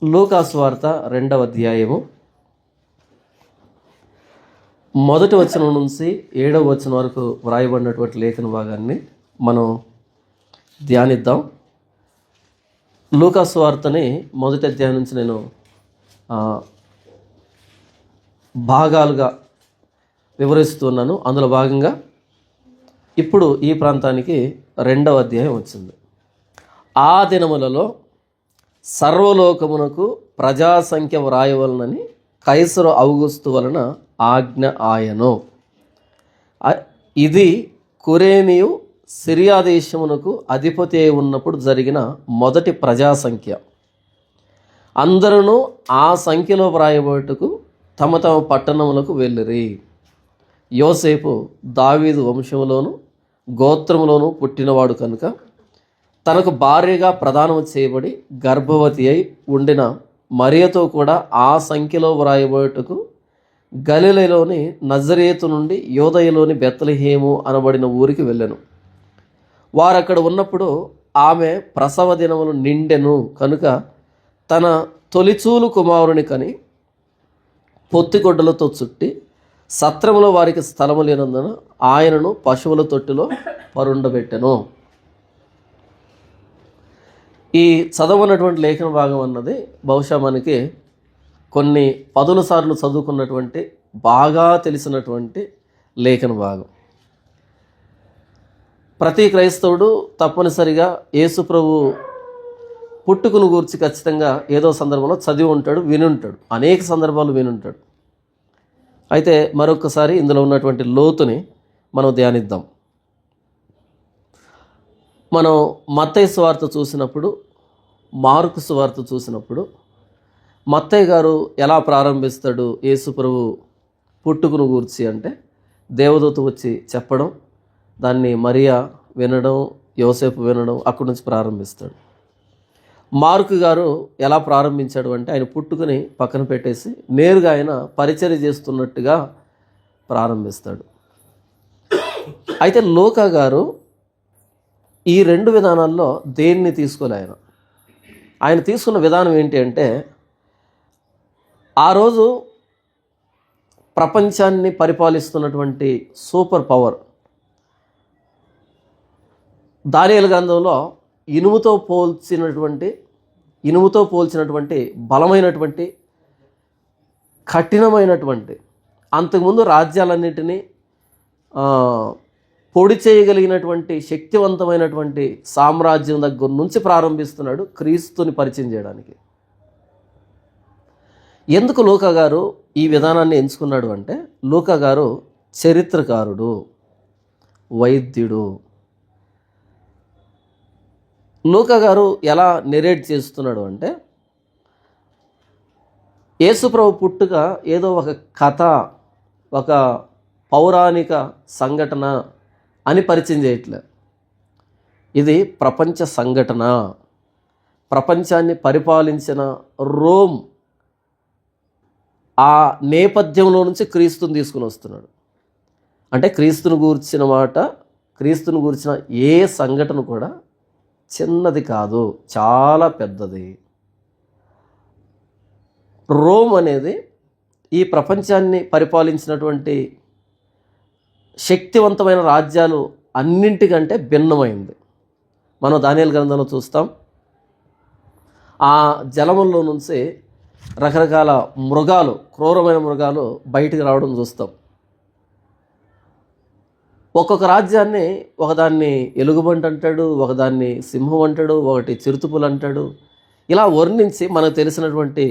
లూకా సువార్త 2వ అధ్యాయము 1వ వచనం నుంచి 7వ వచనం వరకు వ్రాయబడినటువంటి లేఖన భాగాన్ని మనం ధ్యానిద్దాం. లూకా సువార్తని మొదటి అధ్యాయం నుంచి నేను భాగాలుగా వివరిస్తున్నాను. అందులో భాగంగా ఇప్పుడు ఈ ప్రాంతానికి 2వ అధ్యాయం వచ్చింది. ఆ దినములలో సర్వలోకమునకు ప్రజాసంఖ్య వ్రాయవలనని కైసరు ఔగుస్తు వలన ఆజ్ఞ ఆయను. ఇది కురేనియు సిరియా దేశమునకు అధిపతి అయి ఉన్నప్పుడు జరిగిన మొదటి ప్రజాసంఖ్య. అందరూ ఆ సంఖ్యలో వ్రాయబట్టుకు తమ తమ పట్టణములకు వెళ్ళిరి. యోసేపు దావీదు వంశములోను గోత్రములోను పుట్టినవాడు కనుక తనకు భార్యగా ప్రదానము చేయబడి గర్భవతి అయి ఉండిన మరియతో కూడా ఆ సంఖ్యలో వ్రాయబోటుకు గలిలయలోని నజరేతు నుండి యూదయలోని బెత్లెహేము అనబడిన ఊరికి వెళ్ళెను. వారక్కడ ఉన్నప్పుడు ఆమె ప్రసవ దినములు నిండెను కనుక తన తొలిచూలు కుమారుని కని పొత్తిగొడ్డలతో చుట్టి సత్రములో వారికి స్థలము లేనందున ఆయనను పశువుల తొట్టిలో పరుండబెట్టెను. ఈ చదవనటువంటి లేఖన భాగం అన్నది బహుశా మనకి కొన్ని పదుల సార్లు చదువుకున్నటువంటి బాగా తెలిసినటువంటి లేఖన భాగం. ప్రతి క్రైస్తవుడు తప్పనిసరిగా యేసు ప్రభు పుట్టుకను గూర్చి ఖచ్చితంగా ఏదో సందర్భంలో చదివి ఉంటాడు, వినుంటాడు, అనేక సందర్భాలు వినుంటాడు. అయితే మరొకసారి ఇందులో ఉన్నటువంటి లోతుని మనం ధ్యానిద్దాం. మనం మత్తయి సువార్త చూసినప్పుడు, మార్కు సువార్త చూసినప్పుడు మత్తయి గారు ఎలా ప్రారంభిస్తాడు యేసు ప్రభు పుట్టుకను గూర్చి అంటే దేవదూత వచ్చి చెప్పడం, దాన్ని మరియా వినడం, యోసేపు వినడం, అక్కడి నుంచి ప్రారంభిస్తాడు. మార్కు గారు ఎలా ప్రారంభించాడు అంటే ఆయన పుట్టుకుని పక్కన పెట్టేసి నేరుగా ఆయన పరిచర్య చేస్తున్నట్టుగా ప్రారంభిస్తాడు. అయితే లూకా గారు ఈ రెండు విధానాల్లో దేన్ని తీసుకోలే. ఆయన తీసుకున్న విధానం ఏంటి అంటే ఆ రోజు ప్రపంచాన్ని పరిపాలిస్తున్నటువంటి సూపర్ పవర్ దానియేలు గ్రంథంలో ఇనుముతో పోల్చినటువంటి బలమైనటువంటి కఠినమైనటువంటి అంతకుముందు రాజ్యాలన్నింటినీ పొడి చేయగలిగినటువంటి శక్తివంతమైనటువంటి సామ్రాజ్యం దగ్గర నుంచి ప్రారంభిస్తున్నాడు క్రీస్తుని పరిచయం చేయడానికి. ఎందుకు లూకా గారు ఈ విధానాన్ని ఎంచుకున్నాడు అంటే లూకా గారు చరిత్రకారుడు, వైద్యుడు. లూకా గారు ఎలా నెరేట్ చేస్తున్నాడు అంటే యేసుప్రభు పుట్టుక ఏదో ఒక కథ, ఒక పౌరాణిక సంఘటన అని పరిచయం చేయట్లే. ఇది ప్రపంచ సంఘటన. ప్రపంచాన్ని పరిపాలించిన రోమ్ ఆ నేపథ్యంలో నుంచి క్రీస్తుని తీసుకుని వస్తున్నాడు. అంటే క్రీస్తుని గూర్చిన ఏ సంఘటన కూడా చిన్నది కాదు, చాలా పెద్దది. రోమ్ అనేది ఈ ప్రపంచాన్ని పరిపాలించినటువంటి శక్తివంతమైన రాజ్యాలు అన్నింటికంటే భిన్నమైంది. మనం దానియేలు గ్రంథంలో చూస్తాం. ఆ జలముల్లో నుంచి రకరకాల మృగాలు, క్రూరమైన మృగాలు బయటికి రావడం చూస్తాం. ఒక్కొక్క రాజ్యాన్ని ఒకదాన్ని ఎలుగుబంటి అంటాడు, ఒకదాన్ని సింహం అంటాడు, ఒకటి చిరుతుపులు అంటాడు. ఇలా వర్ణించి మనకు తెలిసినటువంటి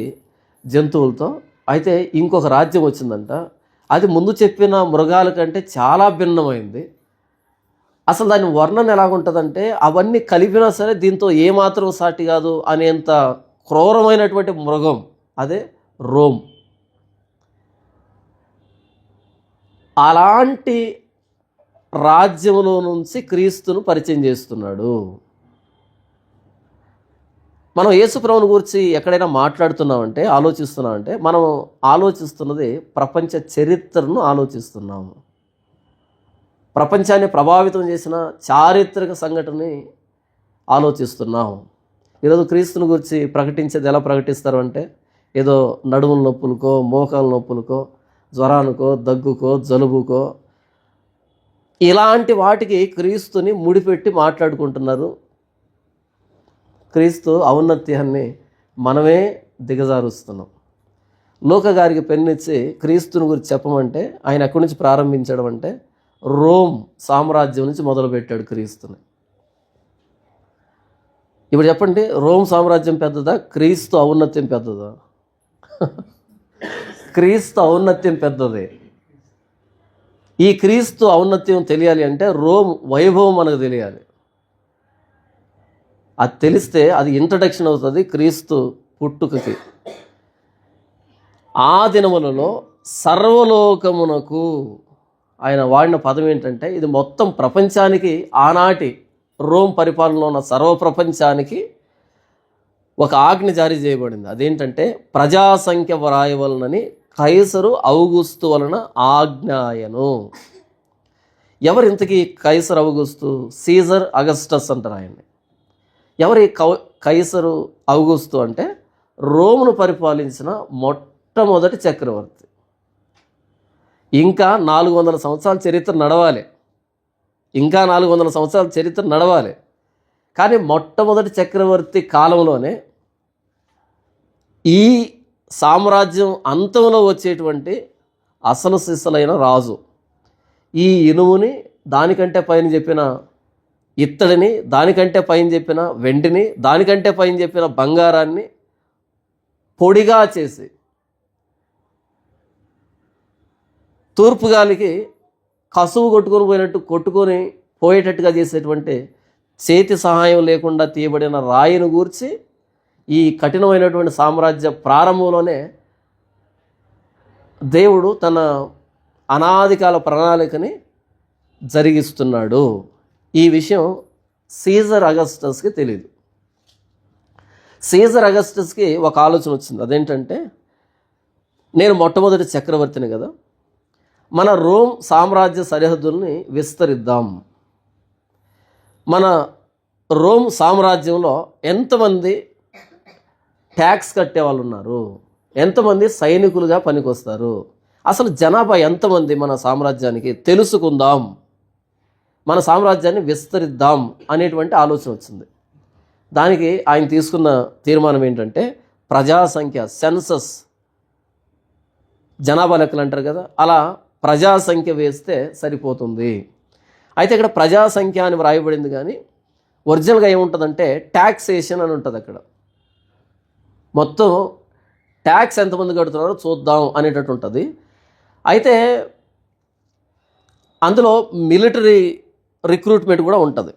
జంతువులతో. అయితే ఇంకొక రాజ్యం వచ్చిందంట, అది ముందు చెప్పిన మృగాల కంటే చాలా భిన్నమైంది. అసలు దాని వర్ణన ఎలాగుంటుందంటే అవన్నీ కలిపినా సరే దీంతో ఏమాత్రం సాటి కాదు అనేంత క్రూరమైనటువంటి మృగం, అదే రోమ్. అలాంటి రాజ్యములో నుంచి క్రీస్తును పరిచయం చేస్తున్నాడు. మనం యేసుప్రభుని గురించి ఎక్కడైనా మాట్లాడుతున్నామంటే, ఆలోచిస్తున్నామంటే మనం ఆలోచిస్తున్నది ప్రపంచ చరిత్రను ఆలోచిస్తున్నాము. ప్రపంచాన్ని ప్రభావితం చేసిన చారిత్రక సంఘటనని ఆలోచిస్తున్నాం. ఈరోజు క్రీస్తుని గురించి ప్రకటించేది ఎలా ప్రకటిస్తారు అంటే ఏదో నడుముల నొప్పులకో, మోకాల నొప్పులకో, జ్వరానికో, దగ్గుకో, జలుబుకో, ఇలాంటి వాటికి క్రీస్తుని ముడిపెట్టి మాట్లాడుకుంటున్నారు. క్రీస్తు ఔన్నత్యాన్ని మనమే దిగజారుస్తున్నాం. లూకా గారికి పెన్నిచ్చి క్రీస్తుని గురించి చెప్పమంటే ఆయన ఎక్కడి నుంచి ప్రారంభించడం అంటే రోమ్ సామ్రాజ్యం నుంచి మొదలుపెట్టాడు క్రీస్తుని. ఇప్పుడు చెప్పండి, రోమ్ సామ్రాజ్యం పెద్దదా, క్రీస్తు ఔన్నత్యం పెద్దదా? క్రీస్తు ఔన్నత్యం పెద్దదే. ఈ క్రీస్తు ఔన్నత్యం తెలియాలి అంటే రోమ్ వైభవం మనకు తెలియాలి. అది తెలిస్తే అది ఇంట్రడక్షన్ అవుతుంది క్రీస్తు పుట్టుకకి. ఆ దినములలో సర్వలోకమునకు, ఆయన వాడిన పదం ఏంటంటే ఇది మొత్తం ప్రపంచానికి, ఆనాటి రోమ్ పరిపాలనలో ఉన్న సర్వ ప్రపంచానికి ఒక ఆజ్ఞ జారీ చేయబడింది. అదేంటంటే ప్రజాసంఖ్య వ్రాయవలనని కైసరు ఔగుస్తు వలన ఆజ్ఞాయను. ఎవరు ఇంతకీ కైసరు ఔగుస్తు? సీజర్ అగస్టస్ అంటారు ఆయన్ని. ఎవరి కైసరు ఔగుస్తు అంటే రోమును పరిపాలించిన మొట్టమొదటి చక్రవర్తి. ఇంకా 400 సంవత్సరాల చరిత్ర నడవాలి, ఇంకా 400 సంవత్సరాల చరిత్ర నడవాలి. కానీ మొట్టమొదటి చక్రవర్తి కాలంలోనే ఈ సామ్రాజ్యం అంతంలో వచ్చేటువంటి అసలు సిసలైన రాజు ఈ ఇనుముని, దానికంటే పైన చెప్పిన ఇత్తడిని, దానికంటే పైన చెప్పిన వెండిని, దానికంటే పైన చెప్పిన బంగారాన్ని పొడిగా చేసి తూర్పు గాలికి కసువు కొట్టుకొని పోయేటట్టుగా చేసేటువంటి, చేతి సహాయం లేకుండా తీయబడిన రాయిని గూర్చి ఈ కఠినమైనటువంటి సామ్రాజ్య ప్రారంభంలోనే దేవుడు తన అనాదికాల ప్రణాళికని జరిగిస్తున్నాడు. ఈ విషయం సీజర్ అగస్టస్కి తెలియదు. సీజర్ అగస్టస్కి ఒక ఆలోచన వచ్చింది. అదేంటంటే నేను మొట్టమొదటి చక్రవర్తిని కదా, మన రోమ్ సామ్రాజ్య సరిహద్దుల్ని విస్తరిద్దాం. మన రోమ్ సామ్రాజ్యంలో ఎంతమంది ట్యాక్స్ కట్టే వాళ్ళు ఉన్నారు, ఎంతమంది సైనికులుగా పనికొస్తారు, అసలు జనాభా ఎంతమంది మన సామ్రాజ్యానికి తెలుసుకుందాం, మన సామ్రాజ్యాన్ని విస్తరిద్దాం అనేటువంటి ఆలోచన వచ్చింది. దానికి ఆయన తీసుకున్న తీర్మానం ఏంటంటే ప్రజాసంఖ్య, సెన్సస్, జనాభా లెక్కలు అంటారు కదా, అలా ప్రజాసంఖ్య వేస్తే సరిపోతుంది. అయితే ఇక్కడ ప్రజాసంఖ్య అని వ్రాయబడింది, కానీ ఒరిజినల్గా ఏముంటుందంటే ట్యాక్సేషన్ అని ఉంటుంది. అక్కడ మొత్తం ట్యాక్స్ ఎంతమంది కడుతున్నారో చూద్దాం అనేటట్టు ఉంటుంది. అయితే అందులో మిలిటరీ రిక్రూట్మెంట్ కూడా ఉంటుంది.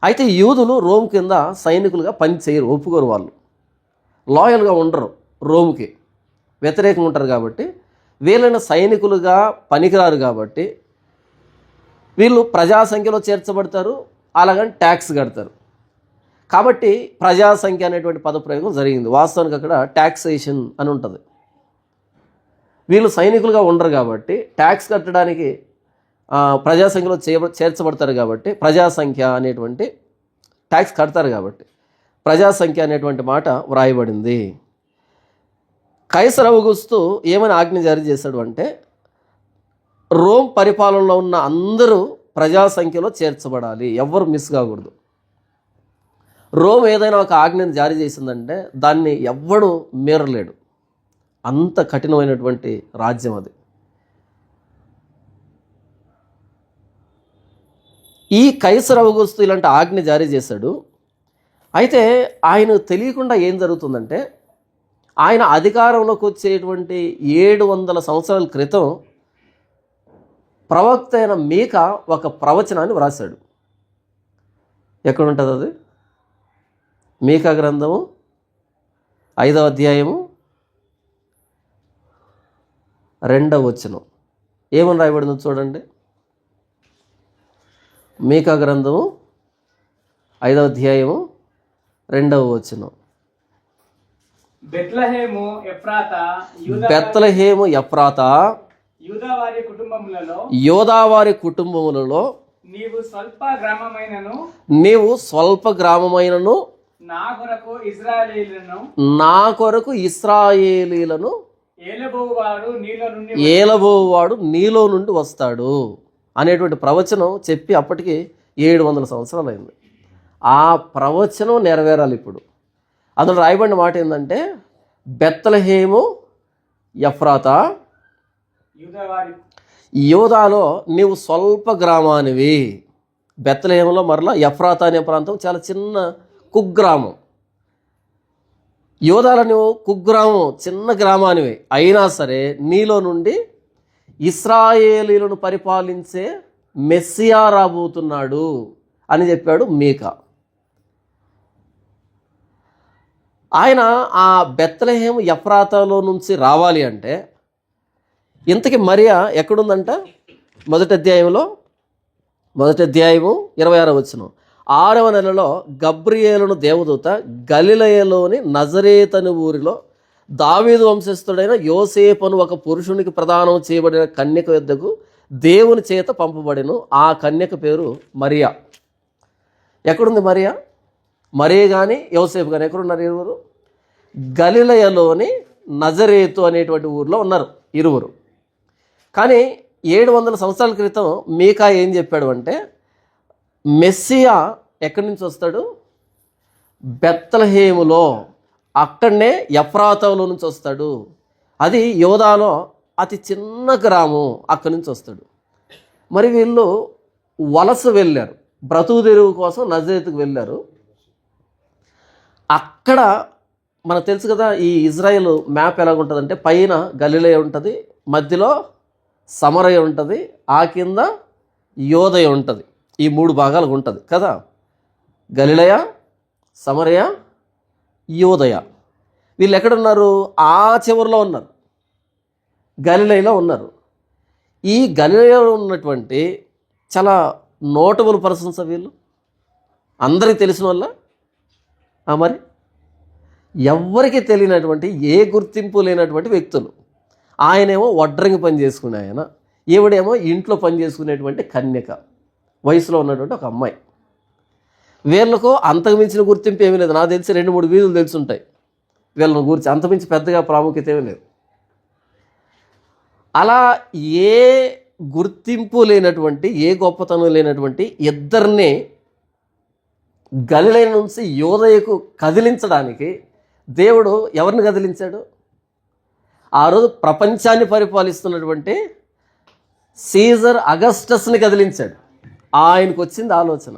అయితే యూదులు రోమ్ కింద సైనికులుగా పని చేయరు, ఒప్పుకోరు. వాళ్ళు లాయల్గా ఉండరు, రోమ్కి వ్యతిరేకంగా ఉంటారు. కాబట్టి వీళ్ళని సైనికులుగా పనికిరారు. కాబట్టి వీళ్ళు ప్రజాసంఖ్యలో చేర్చబడతారు, అలాగని ట్యాక్స్ కడతారు. కాబట్టి ప్రజాసంఖ్య అనేటువంటి పదప్రయోగం జరిగింది. వాస్తవానికి అక్కడ ట్యాక్సేషన్ అని ఉంటుంది. వీళ్ళు సైనికులుగా ఉండరు కాబట్టి ట్యాక్స్ కట్టడానికి ప్రజాసంఖ్యలో చేర్చబడతారు. కాబట్టి ప్రజాసంఖ్య అనేటువంటి ట్యాక్స్ కడతారు. కాబట్టి ప్రజాసంఖ్య అనేటువంటి మాట వ్రాయబడింది. కైసర్ ఔగుస్తు ఏమని ఆజ్ఞ జారీ చేశాడు అంటే రోమ్ పరిపాలనలో ఉన్న అందరూ ప్రజాసంఖ్యలో చేర్చబడాలి, ఎవ్వరు మిస్ కాకూడదు. రోమ్ ఏదైనా ఒక ఆజ్ఞను జారీ చేసిందంటే దాన్ని ఎవ్వడు మీరలేడు. అంత కఠినమైనటువంటి రాజ్యం అది. ఈ కైసర్ ఔగుస్తు ఇలాంటి ఆజ్ఞ జారీ చేశాడు. అయితే ఆయన తెలియకుండా ఏం జరుగుతుందంటే ఆయన అధికారంలోకి వచ్చేటువంటి 700 సంవత్సరాల క్రితం ప్రవక్త అయిన మీకా ఒక ప్రవచనాన్ని వ్రాసాడు. ఎక్కడుంటుంది అది? మీకా గ్రంథము 5వ అధ్యాయము 2వ వచనం ఏమని రాయబడిందో చూడండి. మీకా గ్రంథము 5వ అధ్యాయము 2వ వచనం. బెత్లెహేము ఎఫ్రాతా యోదావారి కుటుంబములలో నీవు స్వల్ప గ్రామమైనను నా కొరకు ఇశ్రాయేలీయులను నా కొరకు ఇశ్రాయేలీలను ఏలబోవాడు నీలో నుండి వస్తాడు అనేటువంటి ప్రవచనం చెప్పి అప్పటికి 700 సంవత్సరాలు అయింది. ఆ ప్రవచనం నెరవేరాలి ఇప్పుడు. అందులో రాయబడిన మాట ఏంటంటే, బెత్లెహేము ఎఫ్రాతా, యూదాలో నీవు స్వల్ప గ్రామానివి. బెత్లెహేములో మరలా ఎఫ్రాతా అనే ప్రాంతం చాలా చిన్న కుగ్రామం. యూదాలో నువ్వు కుగ్రామం, చిన్న గ్రామానివి. అయినా సరే నీలో నుండి ఇశ్రాయేలీలను పరిపాలించే మెస్సియా రాబోతున్నాడు అని చెప్పాడు మీకా. ఆయన ఆ బెత్లెహేము ఎఫ్రాతాలో నుంచి రావాలి అంటే ఇంతకీ మరియా ఎక్కడుందంట? మొదటి అధ్యాయము 26వ వచనం. 6వ నెలలో గబ్రియేలును దేవదూత గలిలయలోని నజరేతను ఊరిలో దావీదు వంశస్థుడైన యోసేపును ఒక పురుషునికి ప్రదానం చేయబడిన కన్యక యొద్దకు దేవుని చేత పంపబడిను. ఆ కన్యక పేరు మరియా. ఎక్కడుంది మరియా? మరియా కానీ యోసేపు కానీ ఎక్కడున్నారు? ఇరువురు గలిలయలోని నజరేతు అనేటువంటి ఊరిలో ఉన్నారు ఇరువురు. కానీ 700 సంవత్సరాల క్రితం మీకా ఏం చెప్పాడు అంటే, మెస్సియా ఎక్కడి నుంచి వస్తాడు? బెత్లెహేములో, అక్కడనే ఎఫ్రాతాలో నుంచి వస్తాడు. అది యోదాలో అతి చిన్న గ్రామం, అక్కడి నుంచి వస్తాడు. మరి వీళ్ళు వలస వెళ్ళారు, బ్రతుకు తెరువు కోసం నజరేతుకు వెళ్ళారు. అక్కడ మనకు తెలుసు కదా, ఈ ఇజ్రాయెల్ మ్యాప్ ఎలాగుంటుందంటే, పైన గలిలయ ఉంటుంది, మధ్యలో సమరయ ఉంటుంది, ఆ కింద యోదయ ఉంటుంది. ఈ 3 భాగాలుగా ఉంటుంది కదా. గలిలయ, సమరయ, యోదయ. వీళ్ళు ఎక్కడున్నారు? ఆ చివరిలో ఉన్నారు, గలిలయలో ఉన్నారు. ఈ గలిలయలో ఉన్నటువంటి చాలా నోటబుల్ పర్సన్స్ వీళ్ళు, అందరికీ తెలిసిన వల్ల. మరి ఎవ్వరికి తెలియనటువంటి, ఏ గుర్తింపు లేనటువంటి వ్యక్తులు. ఆయనేమో వడ్రంగి పని చేసుకునే ఆయన, ఈవిడేమో ఇంట్లో పని చేసుకునేటువంటి కన్యక, వయసులో ఉన్నటువంటి ఒక అమ్మాయి. వీళ్ళకు అంతకుమించిన గుర్తింపు ఏమీ లేదు. నాకు తెలిసి 2-3 వీధులు తెలుసుంటాయి వీళ్ళని గురించి, అంతమించి పెద్దగా ప్రాముఖ్యత ఏమీ లేదు. అలా ఏ గుర్తింపు లేనటువంటి, ఏ గొప్పతనం లేనటువంటి ఇద్దరిని గలిలయ నుంచి యోదయకు కదిలించడానికి దేవుడు ఎవరిని కదిలించాడు? ఆ రోజు ప్రపంచాన్ని పరిపాలిస్తున్నటువంటి సీజర్ అగస్టస్ని కదిలించాడు. ఆయనకు వచ్చింది ఆలోచన.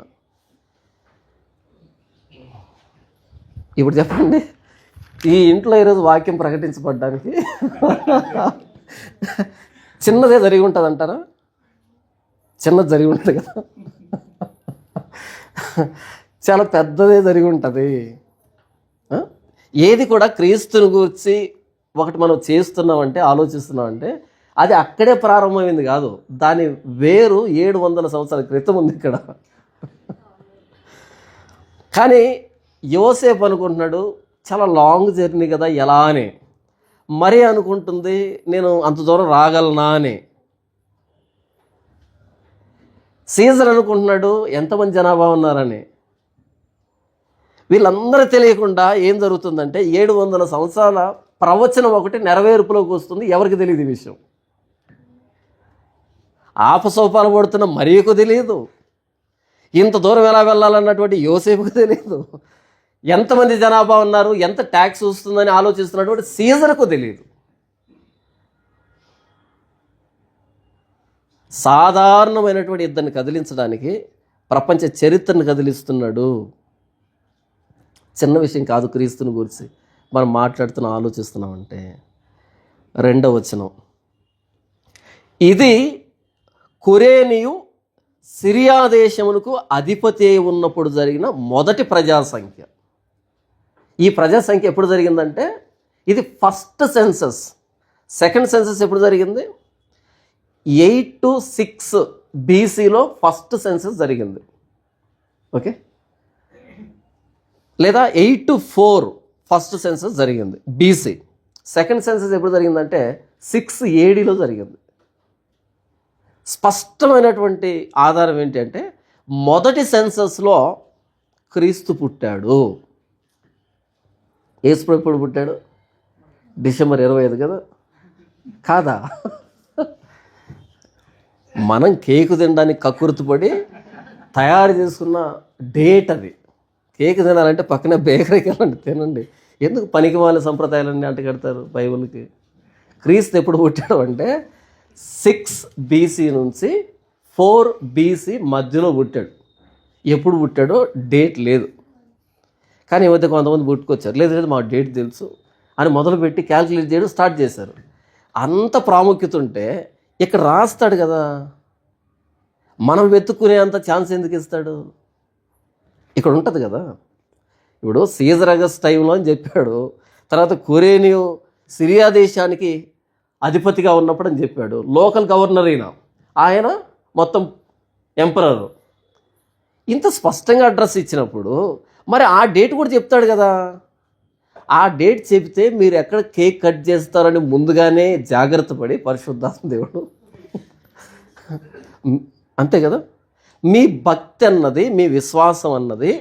ఇప్పుడు చెప్పండి, ఈ ఇంట్లో ఈరోజు వాక్యం ప్రకటించబడ్డానికి చిన్నదే జరిగి ఉంటుంది అంటారా? చిన్నది జరిగి ఉంటుంది కదా, చాలా పెద్దదే జరిగి ఉంటుంది. ఏది కూడా క్రీస్తుని గురించి ఒకటి మనం చేస్తున్నామంటే, ఆలోచిస్తున్నామంటే, అది అక్కడే ప్రారంభమైంది కాదు. దాని వేరు 700 సంవత్సరాల క్రితం ఉంది ఇక్కడ. కానీ యోసేపు అనుకుంటున్నాడు చాలా లాంగ్ జర్నీ కదా ఎలా అని. మరి అనుకుంటుంది నేను అంత దూరం రాగలనా అని. సీజర్ అనుకుంటున్నాడు ఎంతమంది జనాభా ఉన్నారని. వీళ్ళందరూ తెలియకుండా ఏం జరుగుతుందంటే 700 సంవత్సరాల ప్రవచనం ఒకటి నెరవేర్పులోకి వస్తుంది. ఎవరికి తెలియదు ఈ విషయం. ఆపసోపాలు పడుతున్న మరియకు తెలియదు, ఇంత దూరం ఎలా వెళ్ళాలన్నటువంటి యోసేపుకు తెలియదు, ఎంతమంది జనాభా ఉన్నారు, ఎంత ట్యాక్స్ వస్తుందని ఆలోచిస్తున్నటువంటి సీజర్కు తెలియదు. సాధారణమైనటువంటి ఇద్దరిని కదిలించడానికి ప్రపంచ చరిత్రను కదిలిస్తున్నాడు. చిన్న విషయం కాదు క్రీస్తుని గురించి మనం మాట్లాడుతున్నాం, ఆలోచిస్తున్నామంటే. 2వ వచనం, ఇది కురేనియు సిరియా దేశమునకు అధిపతి ఉన్నప్పుడు జరిగిన మొదటి ప్రజా సంఖ్య. ఈ ప్రజా సంఖ్య ఎప్పుడు జరిగిందంటే, ఇది ఫస్ట్ సెన్సస్. సెకండ్ సెన్సస్ ఎప్పుడు జరిగింది? 8 to 6 BCలో ఫస్ట్ సెన్సస్ జరిగింది. ఓకే, లేదా 8 to 4 ఫస్ట్ సెన్సస్ జరిగింది BC. సెకండ్ సెన్సస్ ఎప్పుడు జరిగిందంటే 6 ADలో జరిగింది. స్పష్టమైనటువంటి ఆధారం ఏంటంటే, మొదటి సెన్సస్లో క్రీస్తు పుట్టాడు. యేసు ఎప్పుడు పుట్టాడు? డిసెంబర్ 25 కదా, కాదా? మనం కేకు తినడానికి కక్కుర్తిపడి తయారు చేసుకున్న డేట్ అది. కేక్ తినాలంటే పక్కనే బేకరీకి వెళ్ళండి, తినండి. ఎందుకు పనికి వాళ్ళ సంప్రదాయాలన్నీ అంటగడతారు బైబిల్కి? క్రీస్తు ఎప్పుడు పుట్టాడు అంటే 6 BC నుంచి 4 BC మధ్యలో పుట్టాడు. ఎప్పుడు పుట్టాడో డేట్ లేదు. కానీ ఈ మధ్య కొంతమంది పుట్టుకొచ్చారు, లేదు లేదు మా డేట్ తెలుసు అని మొదలుపెట్టి క్యాల్కులేట్ చేయడం స్టార్ట్ చేశారు. అంత ప్రాముఖ్యత ఉంటే ఇక్కడ రాస్తాడు కదా, మనం వెతుక్కునే అంత ఛాన్స్ ఎందుకు ఇస్తాడు? ఇక్కడ ఉంటుంది కదా. ఇప్పుడు సీజర్ అగస్ట్ టైంలో అని చెప్పాడు, తర్వాత కురేనియో సిరియా దేశానికి అధిపతిగా ఉన్నప్పుడు అని చెప్పాడు, లోకల్ గవర్నర్ అయినా ఆయన మొత్తం ఎంపరర్. ఇంత స్పష్టంగా అడ్రస్ ఇచ్చినప్పుడు మరి ఆ డేట్ కూడా చెప్తాడు కదా. ఆ డేట్ చెబితే మీరు ఎక్కడ కేక్ కట్ చేస్తారని ముందుగానే జాగ్రత్త పడి పరిశుద్ధాత్మ దేవుడు అంతే కదా. మీ భక్తి అన్నది, మీ విశ్వాసం అన్నది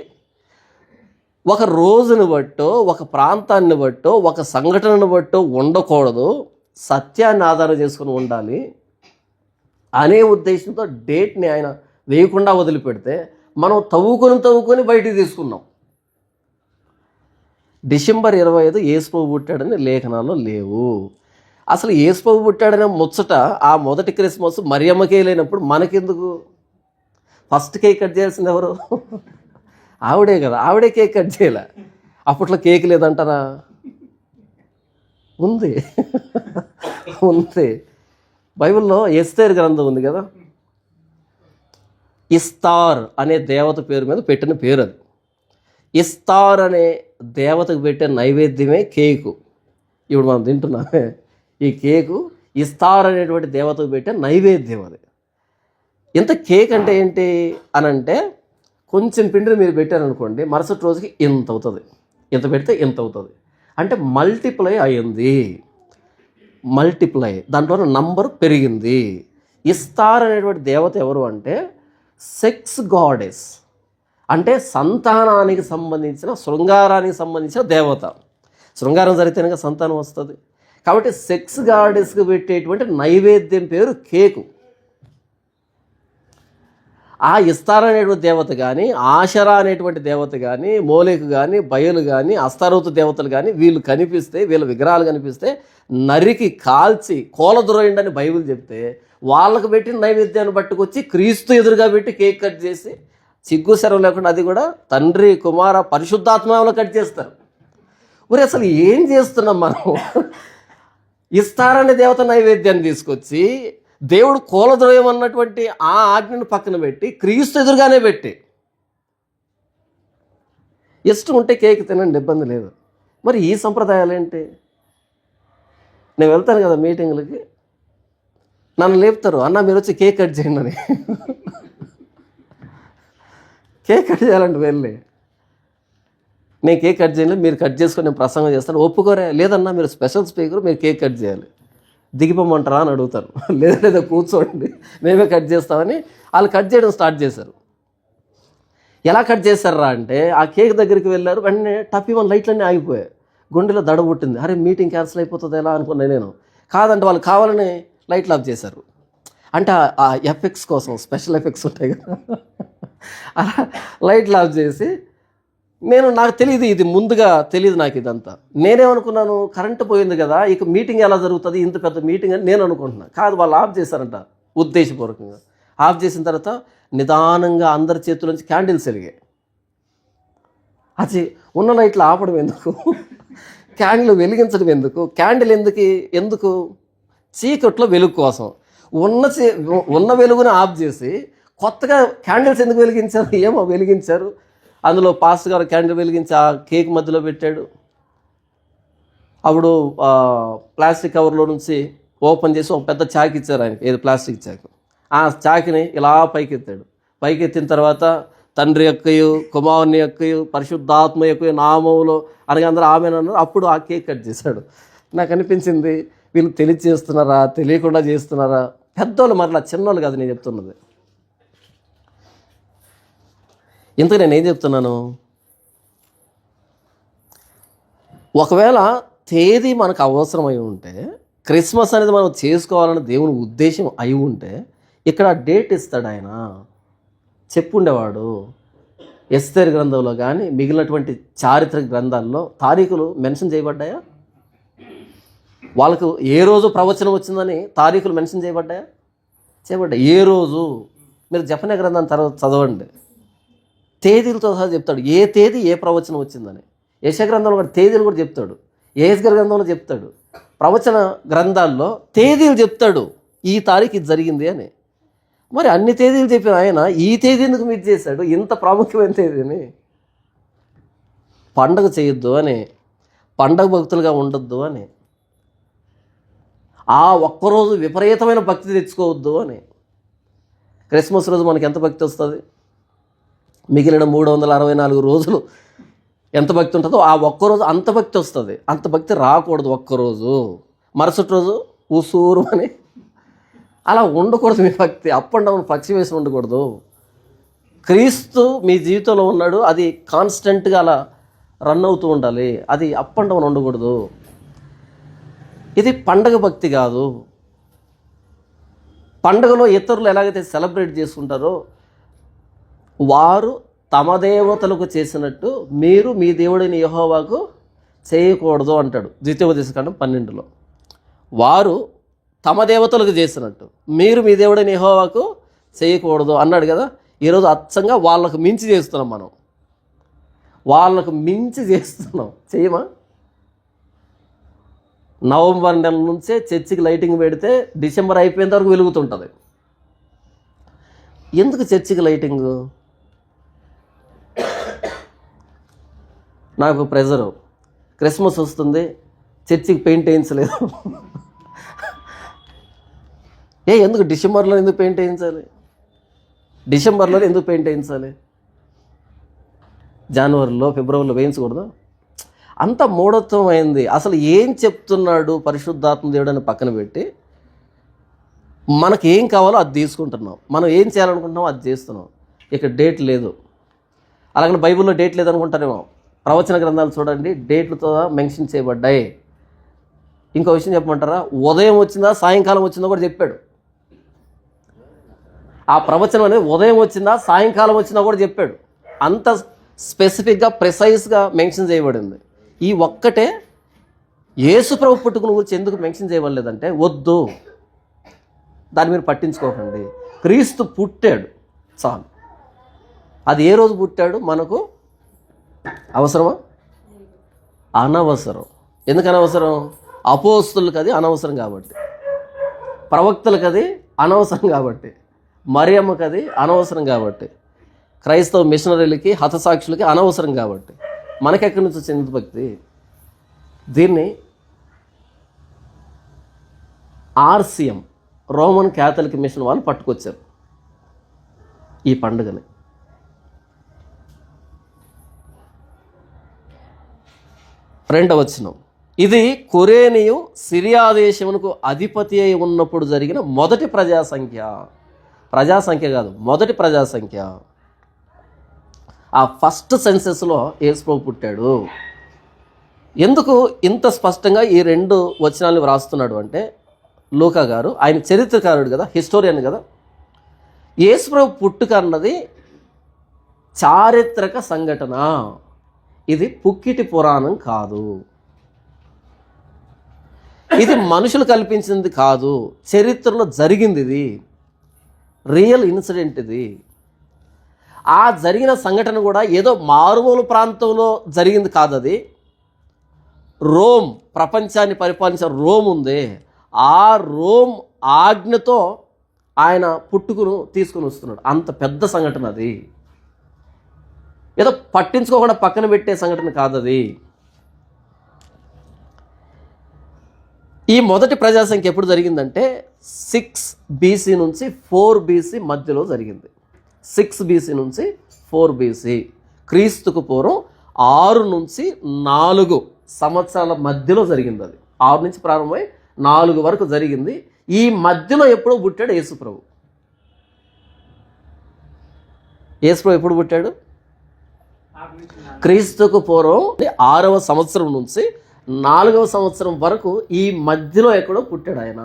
ఒక రోజును బట్టో, ఒక ప్రాంతాన్ని బట్టో, ఒక సంఘటనను బట్టో ఉండకూడదు, సత్యాన్ని ఆధారం చేసుకుని ఉండాలి అనే ఉద్దేశంతో డేట్ని ఆయన వేయకుండా వదిలిపెడితే మనం తవ్వుకొని బయటికి తీసుకున్నాం. డిసెంబర్ 25 యేసుప్రభు పుట్టాడని లేఖనాల్లో లేవు. అసలు యేసుప్రభు పుట్టాడనే ముచ్చట ఆ మొదటి క్రిస్మస్ మరియమ్మకే లేనప్పుడు మనకెందుకు? ఫస్ట్ కేక్ కట్ చేయాల్సింది ఎవరు? ఆవిడే కదా. ఆవిడే కేక్ కట్ చేయలే. అప్పట్లో కేక్ లేదంటారా? ఉంది ఉంది. బైబిల్లో ఎస్తేరు గ్రంథం ఉంది కదా, ఇస్తార్ అనే దేవత పేరు మీద పెట్టిన పేరు అది. ఇస్తార్ అనే దేవతకు పెట్టే నైవేద్యమే కేకు. ఇప్పుడు మనం తింటున్నామే ఈ కేకు ఇస్తార్ అనేటువంటి దేవతకు పెట్టే నైవేద్యం అది. ఇంత కేక్ అంటే ఏంటి అని అంటే, కొంచెం పిండిని మీరు పెట్టారనుకోండి, మరుసటి రోజుకి ఇంత అవుతుంది, ఇంత పెడితే ఇంత అవుతుంది అంటే మల్టిప్లై అయ్యింది. మల్టిప్లై దాంట్లో నంబర్ పెరిగింది. ఇస్తార్ అనేటువంటి దేవత ఎవరు అంటే సెక్స్ గాడెస్, అంటే సంతానానికి సంబంధించిన, శృంగారానికి సంబంధించిన దేవత. శృంగారం జరిగితేనే సంతానం వస్తుంది. కాబట్టి సెక్స్ గాడెస్కి పెట్టేటువంటి నైవేద్యం పేరు కేకు. ఆ ఇస్తార్ అనేటువంటి దేవత కానీ, ఆషరా అనేటువంటి దేవత కానీ, మోలేకు కానీ, బయలు కానీ, అస్తారోతు దేవతలు కానీ వీళ్ళు కనిపిస్తే, వీళ్ళ విగ్రహాలు కనిపిస్తే నరికి కాల్చి కోలదొరయండి అని బైబిల్ చెప్తే, వాళ్ళకు పెట్టిన నైవేద్యాన్ని పట్టుకొచ్చి క్రీస్తు ఎదురుగా పెట్టి కేక్ కట్ చేసి సిగ్గు శరం లేకుండా, అది కూడా తండ్రి కుమార పరిశుద్ధాత్మలో కట్ చేస్తారు. మరి అసలు ఏం చేస్తున్నాం మనం? ఇస్తారనే దేవత నైవేద్యాన్ని తీసుకొచ్చి దేవుడు కూలద్రోయం అన్నటువంటి ఆ ఆజ్ఞను పక్కన పెట్టి క్రీస్తు ఎదురుగానే పెట్టి, ఇష్టం ఉంటే కేక్ తినండి, ఇబ్బంది లేదు. మరి ఈ సంప్రదాయాలు ఏంటి? నేను వెళ్తాను కదా మీటింగ్లకి, నన్ను లేపుతారు, అన్న మీరు వచ్చి కేక్ కట్ చేయండి అని. కేక్ కట్ చేయాలంటే వెళ్ళి నేను కేక్ కట్ చేయాలి, మీరు కట్ చేసుకొని నేను ప్రసంగం చేస్తాను, ఒప్పుకోరే. లేదన్నా మీరు స్పెషల్ స్పీకర్, మీరు కేక్ కట్ చేయాలి, దిగిపోమంటారా అని అడుగుతారు. లేదా కూర్చోండి మేమే కట్ చేస్తామని వాళ్ళు కట్ చేయడం స్టార్ట్ చేశారు. ఎలా కట్ చేశారా అంటే, ఆ కేక్ దగ్గరికి వెళ్ళారు, వెంటనే టప్పివన్ లైట్లన్నీ ఆగిపోయాయి, గుండెలో దడ పుట్టింది. అరే మీటింగ్ క్యాన్సిల్ అయిపోతుంది ఎలా అనుకున్నా నేను. కాదంటే వాళ్ళు కావాలని లైట్లు ఆఫ్ చేశారు. అంటే ఆ ఎఫెక్ట్స్ కోసం, స్పెషల్ ఎఫెక్ట్స్ ఉంటాయి కదా, అలా లైట్లు ఆఫ్ చేసి, నాకు తెలియదు, ఇది ముందుగా తెలియదు నాకు ఇదంతా. నేనేమనుకున్నాను, కరెంటు పోయింది కదా, ఇక మీటింగ్ ఎలా జరుగుతుంది, ఇంత పెద్ద మీటింగ్ అని నేను అనుకుంటున్నాను. కాదు, వాళ్ళు ఆఫ్ చేశారంట ఉద్దేశపూర్వకంగా. ఆఫ్ చేసిన తర్వాత నిదానంగా అందరి చేతుల నుంచి క్యాండిల్స్ వెలిగాయి. అది ఉన్న లైట్లు ఆపడం ఎందుకు? క్యాండిల్ వెలిగించడం ఎందుకు? క్యాండిల్ ఎందుకు? చీకట్లో వెలుగు కోసం. ఉన్న వెలుగుని ఆఫ్ చేసి కొత్తగా క్యాండిల్స్ ఎందుకు వెలిగించారు? ఏమో వెలిగించారు. అందులో పాస్టర్ గారు క్యాండిల్ వెలిగించి ఆ కేక్ మధ్యలో పెట్టాడు. అప్పుడు ప్లాస్టిక్ కవర్లో నుంచి ఓపెన్ చేసి ఒక పెద్ద చాక్ ఇచ్చారు ఆయనకి, ఏది ప్లాస్టిక్ చాకు. ఆ చాకుని ఇలా పైకెత్తాడు. పైకెత్తిన తర్వాత తండ్రి యొక్కయు, కుమారుని యొక్కయు, పరిశుద్ధాత్మ యొక్కయు నామములో అనగా అందరూ ఆమెనన్నారు. అప్పుడు ఆ కేక్ కట్ చేశాడు. నాకు అనిపించింది, వీళ్ళు తెలిసి చేస్తున్నారా, తెలియకుండా చేస్తున్నారా? పెద్దోళ్ళు మరలా, చిన్నోళ్ళు కాదు నేను చెప్తున్నది. ఇంతకు నేనేం చెప్తున్నాను? ఒకవేళ తేదీ మనకు అవసరమై ఉంటే, క్రిస్మస్ అనేది మనం చేసుకోవాలని దేవుని ఉద్దేశం అయి ఉంటే, ఇక్కడ డేట్ ఇస్తాడు ఆయన. చెప్పుండేవాడు. ఎస్తేరు గ్రంథంలో కానీ మిగిలినటువంటి చారిత్రక గ్రంథాల్లో తారీఖులు మెన్షన్ చేయబడ్డాయా? వాళ్ళకు ఏ రోజు ప్రవచనం వచ్చిందని తారీఖులు మెన్షన్ చేయబడ్డాయా? చేయబడ్డాయి. ఏ రోజు మీరు జపన్య గ్రంథాన్ని తర్వాత చదవండి, తేదీలతో సహా చెప్తాడు ఏ తేదీ ఏ ప్రవచనం వచ్చిందని. యెషయా గ్రంథంలో కూడా తేదీలు కూడా చెప్తాడు, యెహెజ్కేలు గ్రంథంలో చెప్తాడు, ప్రవచన గ్రంథాల్లో తేదీలు చెప్తాడు, ఈ తారీఖు ఇది జరిగింది అని. మరి అన్ని తేదీలు చెప్పిన ఆయన ఈ తేదీ ఎందుకు మిస్ చేశాడు? ఇంత ప్రాముఖ్యమైన తేదీని. పండగ చేయొద్దు అని, పండగ భక్తులుగా ఉండొద్దు అని, ఆ ఒక్కరోజు విపరీతమైన భక్తి తెచ్చుకోవద్దు అని. క్రిస్మస్ రోజు మనకి ఎంత భక్తి వస్తుంది? మిగిలిన 364 రోజులు ఎంత భక్తి ఉంటుందో ఆ ఒక్కరోజు అంత భక్తి వస్తుంది. అంత భక్తి రాకూడదు ఒక్కరోజు. మరుసటి రోజు ఉసూరు అని అలా ఉండకూడదు. మీ భక్తి అప్ అండ్ డౌన్ పక్షి వేసి ఉండకూడదు. క్రీస్తు మీ జీవితంలో ఉన్నాడు, అది కాన్స్టెంట్గా అలా రన్ అవుతూ ఉండాలి. అది అప్ అండ్ డౌన్ ఉండకూడదు. ఇది పండగ భక్తి కాదు. పండగలో ఇతరులు ఎలాగైతే సెలబ్రేట్ చేసుకుంటారో వారు తమ దేవతలకు చేసినట్టు మీరు మీ దేవుడిని యెహోవాకు చేయకూడదు అంటాడు ద్వితీయోపదేశకాండం 12లో. వారు తమ దేవతలకు చేసినట్టు మీరు మీ దేవుడిని యెహోవాకు చేయకూడదు అన్నాడు కదా. ఈరోజు అచ్చంగా వాళ్ళకు మించి చేస్తున్నాం మనం. వాళ్ళకు మించి చేస్తున్నాం. చేయమా? నవంబర్ నెల నుంచే చర్చికి లైటింగ్ పెడితే డిసెంబర్ అయిపోయేంత వరకు వెలుగుతుంటుంది. ఎందుకు చర్చికి లైటింగు? నాకు ప్రెజరు, క్రిస్మస్ వస్తుంది, చర్చికి పెయింట్ వేయించలేదు. ఎందుకు డిసెంబర్లో ఎందుకు పెయింట్ వేయించాలి? డిసెంబర్లో ఎందుకు పెయింట్ వేయించాలి? జనవరిలో ఫిబ్రవరిలో వేయించకూడదు? అంత మూఢత్వం అయింది. అసలు ఏం చెప్తున్నాడు పరిశుద్ధాత్మ దేవుడు అని పక్కన పెట్టి మనకి ఏం కావాలో అది తీసుకుంటున్నాం. మనం ఏం చేయాలనుకుంటున్నామో అది చేస్తున్నాం. ఇక డేట్ లేదు. అలాగని బైబిల్లో డేట్ లేదనుకుంటారేమో. ప్రవచన గ్రంథాలు చూడండి, డేట్లతో మెన్షన్ చేయబడ్డాయి. ఇంకో విషయం చెప్పమంటారా? ఉదయం వచ్చిందా సాయంకాలం వచ్చిందో కూడా చెప్పాడు. ఆ ప్రవచనం అనేది ఉదయం వచ్చిందా సాయంకాలం వచ్చిందా కూడా చెప్పాడు. అంత స్పెసిఫిక్గా ప్రిసైజ్గా మెన్షన్ చేయబడింది. ఈ ఒక్కటే యేసు ప్రభు పుట్టుకుని గురించి ఎందుకు మెన్షన్ చేయబడలేదంటే, వద్దు, దాన్ని మీరు పట్టించుకోకండి. క్రీస్తు పుట్టాడు చాలు. అది ఏ రోజు పుట్టాడు మనకు అవసరమా? అనవసరం. ఎందుకు అనవసరం? అపోస్తులకు అది అనవసరం కాబట్టి, ప్రవక్తలకు అది అనవసరం కాబట్టి, మరియమ్మకి అది అనవసరం కాబట్టి, క్రైస్తవ మిషనరీలకి హతసాక్షులకి అనవసరం కాబట్టి మనకెక్కడి నుంచి వచ్చింది భక్తి? దీన్ని ఆర్సిఎం రోమన్ క్యాథలిక్ మిషన్ వాళ్ళు పట్టుకొచ్చారు ఈ పండుగని. రెండవ వచనం, ఇది కురేనియు సిరియా దేశమునకు అధిపతి అయి ఉన్నప్పుడు జరిగిన మొదటి ప్రజాసంఖ్య. ప్రజాసంఖ్య కాదు, మొదటి ప్రజాసంఖ్య. ఆ ఫస్ట్ సెన్సెస్లో యేసు ప్రభు పుట్టాడు. ఎందుకు ఇంత స్పష్టంగా ఈ రెండు వచనాలను వ్రాస్తున్నాడు అంటే, లూకా గారు ఆయన చరిత్రకారుడు కదా, హిస్టోరియన్ కదా. యేసు ప్రభు పుట్టుక అన్నది చారిత్రక సంఘటన. ఇది పుక్కిటి పురాణం కాదు. ఇది మనుషులు కల్పించింది కాదు, చరిత్రలో జరిగింది. ఇది రియల్ ఇన్సిడెంట్. ఇది ఆ జరిగిన సంఘటన కూడా ఏదో మారుమూల ప్రాంతంలో జరిగింది కాదు. అది రోమ్, ప్రపంచాన్ని పరిపాలించిన రోమ్ ఉంది. ఆ రోమ్ ఆజ్ఞతో ఆయన పుట్టుకును తీసుకుని వస్తున్నాడు. అంత పెద్ద సంఘటన అది. ఏదో పట్టించుకోకుండా పక్కన పెట్టే సంఘటన కాదు అది. ఈ మొదటి ప్రజాసంఖ్య ఎప్పుడు జరిగిందంటే 6 BC నుంచి 4 BC మధ్యలో జరిగింది. 6 BC నుంచి 4 BC, క్రీస్తుకు పూర్వం 6 నుంచి 4 సంవత్సరాల మధ్యలో జరిగింది. అది 6 నుంచి ప్రారంభమై 4 వరకు జరిగింది. ఈ మధ్యలో ఎప్పుడో పుట్టాడు యేసుప్రభు. యేసుప్రభు ఎప్పుడు పుట్టాడు? క్రీస్తుకు పూర్వం 6వ సంవత్సరం నుంచి 4వ సంవత్సరం వరకు ఈ మధ్యలో ఎక్కడో పుట్టాడు ఆయన.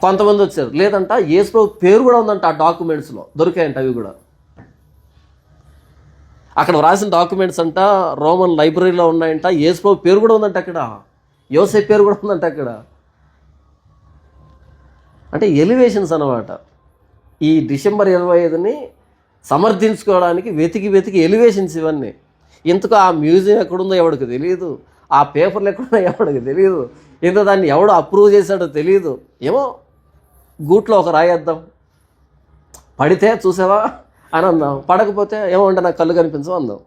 కొంతమంది వచ్చారు, లేదంట యేసుప్రభు పేరు కూడా ఉందంట ఆ డాక్యుమెంట్స్లో, దొరికాయంట అవి కూడా. అక్కడ వ్రాసిన డాక్యుమెంట్స్ అంట రోమన్ లైబ్రరీలో ఉన్నాయంట, యేసుప్రభు పేరు కూడా ఉందంట అక్కడ, యోసేపు పేరు కూడా ఉందంట అక్కడ. అంటే ఎలివేషన్స్ అన్నమాట. ఈ డిసెంబర్ 25ని సమర్థించుకోవడానికి వెతికి ఎలివేషన్స్ ఇవన్నీ. ఇంతకు ఆ మ్యూజియం ఎక్కడుందో ఎవడికి తెలియదు, ఆ పేపర్లు ఎక్కడుందో ఎవడికి తెలియదు, ఇంత దాన్ని ఎవడు అప్రూవ్ చేశాడో తెలియదు. ఏమో గూట్లో ఒక రాయేద్దాం, పడితే చూసావా అని అందాం, పడకపోతే ఏమంటే నాకు కళ్ళు కనిపించవు అందాం.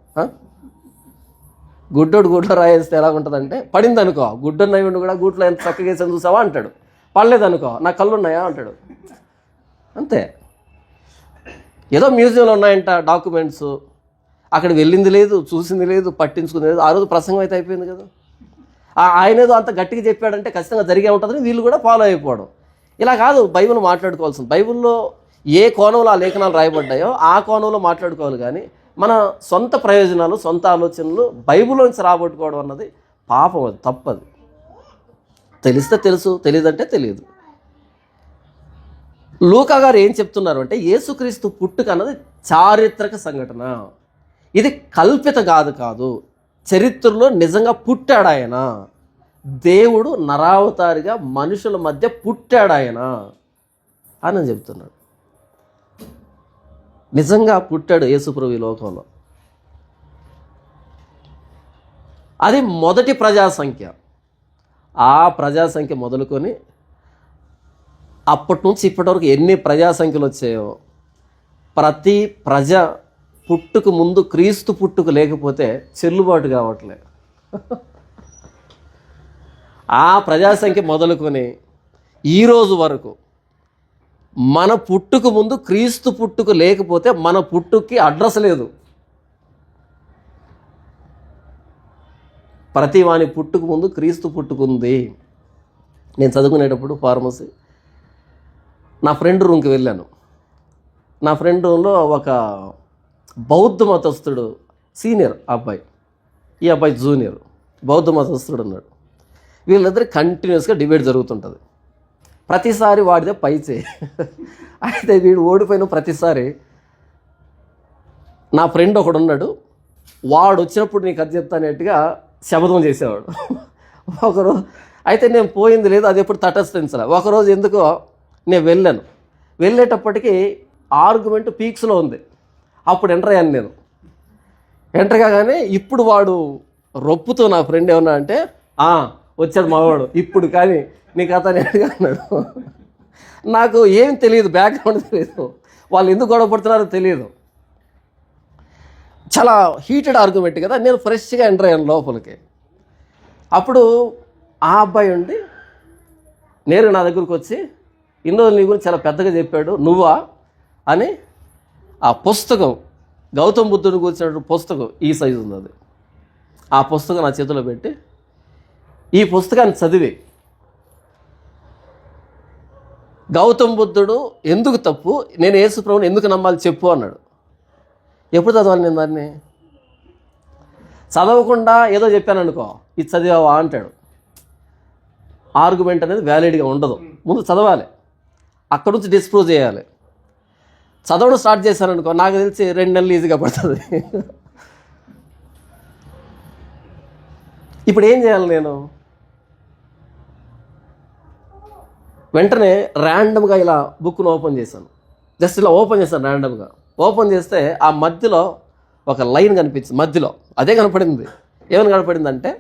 గుడ్డోడు రాయేస్తే ఎలా ఉంటుందంటే, పడింది అనుకో గుడ్డొన్న ఉండి కూడా గూట్లో ఎంత చక్కగా వేసాను చూసావా అంటాడు, పడలేదనుకో నాకు కళ్ళు ఉన్నాయా అంటాడు. అంతే. ఏదో మ్యూజియంలో ఉన్నాయంట డాక్యుమెంట్స్, అక్కడ వెళ్ళింది లేదు, చూసింది లేదు, పట్టించుకుంది లేదు. ఆ రోజు ప్రసంగం అయితే అయిపోయింది కదా. ఆయన ఏదో అంత గట్టిగా చెప్పాడంటే ఖచ్చితంగా జరిగే ఉంటుందని వీళ్ళు కూడా ఫాలో అయిపోవడం. ఇలా కాదు బైబిల్ మాట్లాడుకోవాల్సింది. బైబిల్లో ఏ కోణంలో ఆ లేఖనాలు రాయబడ్డాయో ఆ కోణంలో మాట్లాడుకోవాలి. కానీ మన సొంత ప్రయోజనాలు, సొంత ఆలోచనలు బైబిల్లోంచి రాబట్టుకోవడం అన్నది పాపం, అది తప్పది. తెలిస్తే తెలుసు, తెలియదంటే తెలియదు. లూకా గారు ఏం చెప్తున్నారు అంటే, యేసుక్రీస్తు పుట్టుక అన్నది చారిత్రక సంఘటన, ఇది కల్పిత కాదు, చరిత్రలో నిజంగా పుట్టాడు ఆయన. దేవుడు నరావతారిగా మనుషుల మధ్య పుట్టాడు ఆయన అని చెప్తున్నాడు. నిజంగా పుట్టాడు యేసుప్రభు ఈ లోకంలో. అది మొదటి ప్రజాసంఖ్య. ఆ ప్రజాసంఖ్య మొదలుకొని అప్పటి నుంచి ఇప్పటి వరకు ఎన్ని ప్రజాసంఖ్యలు వచ్చాయో, ప్రతి ప్రజ పుట్టుకు ముందు క్రీస్తు పుట్టుకు లేకపోతే చెల్లుబాటు కావట్లే. ఆ ప్రజాసంఖ్య మొదలుకొని ఈరోజు వరకు మన పుట్టుకు ముందు క్రీస్తు పుట్టుకు లేకపోతే మన పుట్టుకి అడ్రస్ లేదు. ప్రతి వాని పుట్టుకు ముందు క్రీస్తు పుట్టుకుంది. నేను చదువుకునేటప్పుడు ఫార్మసీ నా ఫ్రెండ్ రూమ్కి వెళ్ళాను. నా ఫ్రెండ్ రూమ్లో ఒక బౌద్ధ మతస్థుడు, సీనియర్ అబ్బాయి, ఈ అబ్బాయి జూనియర్, బౌద్ధ మతస్థుడు ఉన్నాడు. వీళ్ళిద్దరు కంటిన్యూస్గా డిబేట్ జరుగుతుంటుంది. ప్రతిసారి వాడిదే పైచే. అయితే వీడు ఓడిపోయిన ప్రతిసారి నా ఫ్రెండ్ ఒకడు ఉన్నాడు, వాడు వచ్చినప్పుడు నీకు అది చెప్తానేట్టుగా శపథం చేసేవాడు. ఒకరోజు అయితే నేను పోయింది లేదు, అది ఎప్పుడు తటస్థించలే. ఒకరోజు ఎందుకో నేను వెళ్ళేటప్పటికీ ఆర్గ్యుమెంట్ పీక్స్లో ఉంది. అప్పుడు ఎంటర్ అయ్యాను నేను. ఎంటర్ కాగానే ఇప్పుడు వాడు రొప్పుతో నా ఫ్రెండ్ ఏమన్నా అంటే, వచ్చాడు మావాడు ఇప్పుడు, కానీ నీ కథ నేడుగా అన్నాడు. నాకు ఏం తెలియదు, బ్యాక్గ్రౌండ్ తెలియదు, వాళ్ళు ఎందుకు గొడవ పడుతున్నారో తెలియదు. చాలా హీటెడ్ ఆర్గ్యుమెంట్ కదా. నేను ఫ్రెష్గా ఎంటర్ అయ్యాను లోపలికి. అప్పుడు ఆ అబ్బాయి ఉండి నేరు నా దగ్గరకు వచ్చి, ఇన్ని రోజులు నీ గురించి చాలా పెద్దగా చెప్పాడు, నువ్వా అని ఆ పుస్తకం, గౌతమ్ బుద్ధుని కూర్చున్న పుస్తకం ఈ సైజు ఉంది అది, ఆ పుస్తకం నా చేతిలో పెట్టి, ఈ పుస్తకాన్ని చదివి గౌతమ్ బుద్ధుడు ఎందుకు తప్పు, నేను యేసు ప్రభువుని ఎందుకు నమ్మాలి చెప్పు అన్నాడు. ఎప్పుడు చదవాలి నేను దాన్ని? చదవకుండా ఏదో చెప్పాను అనుకో, ఇది చదివావా అంటాడు. ఆర్గ్యుమెంట్ అనేది వ్యాలిడ్గా ఉండదు. ముందు చదవాలి, అక్కడి నుంచి డిస్ప్రూవ్ చేయాలి. చదవడం స్టార్ట్ చేశాననుకో, నాకు తెలిసి 2 నెలలు ఈజీగా పడుతుంది. ఇప్పుడు ఏం చేయాలి నేను? వెంటనే ర్యాండమ్గా ఇలా బుక్ను ఓపెన్ చేశాను. జస్ట్ ఇలా ఓపెన్ చేశాను ర్యాండమ్గా. ఓపెన్ చేస్తే ఆ మధ్యలో ఒక లైన్ కనిపించింది. మధ్యలో అదే కనపడింది. ఏమని కనపడిందంటే,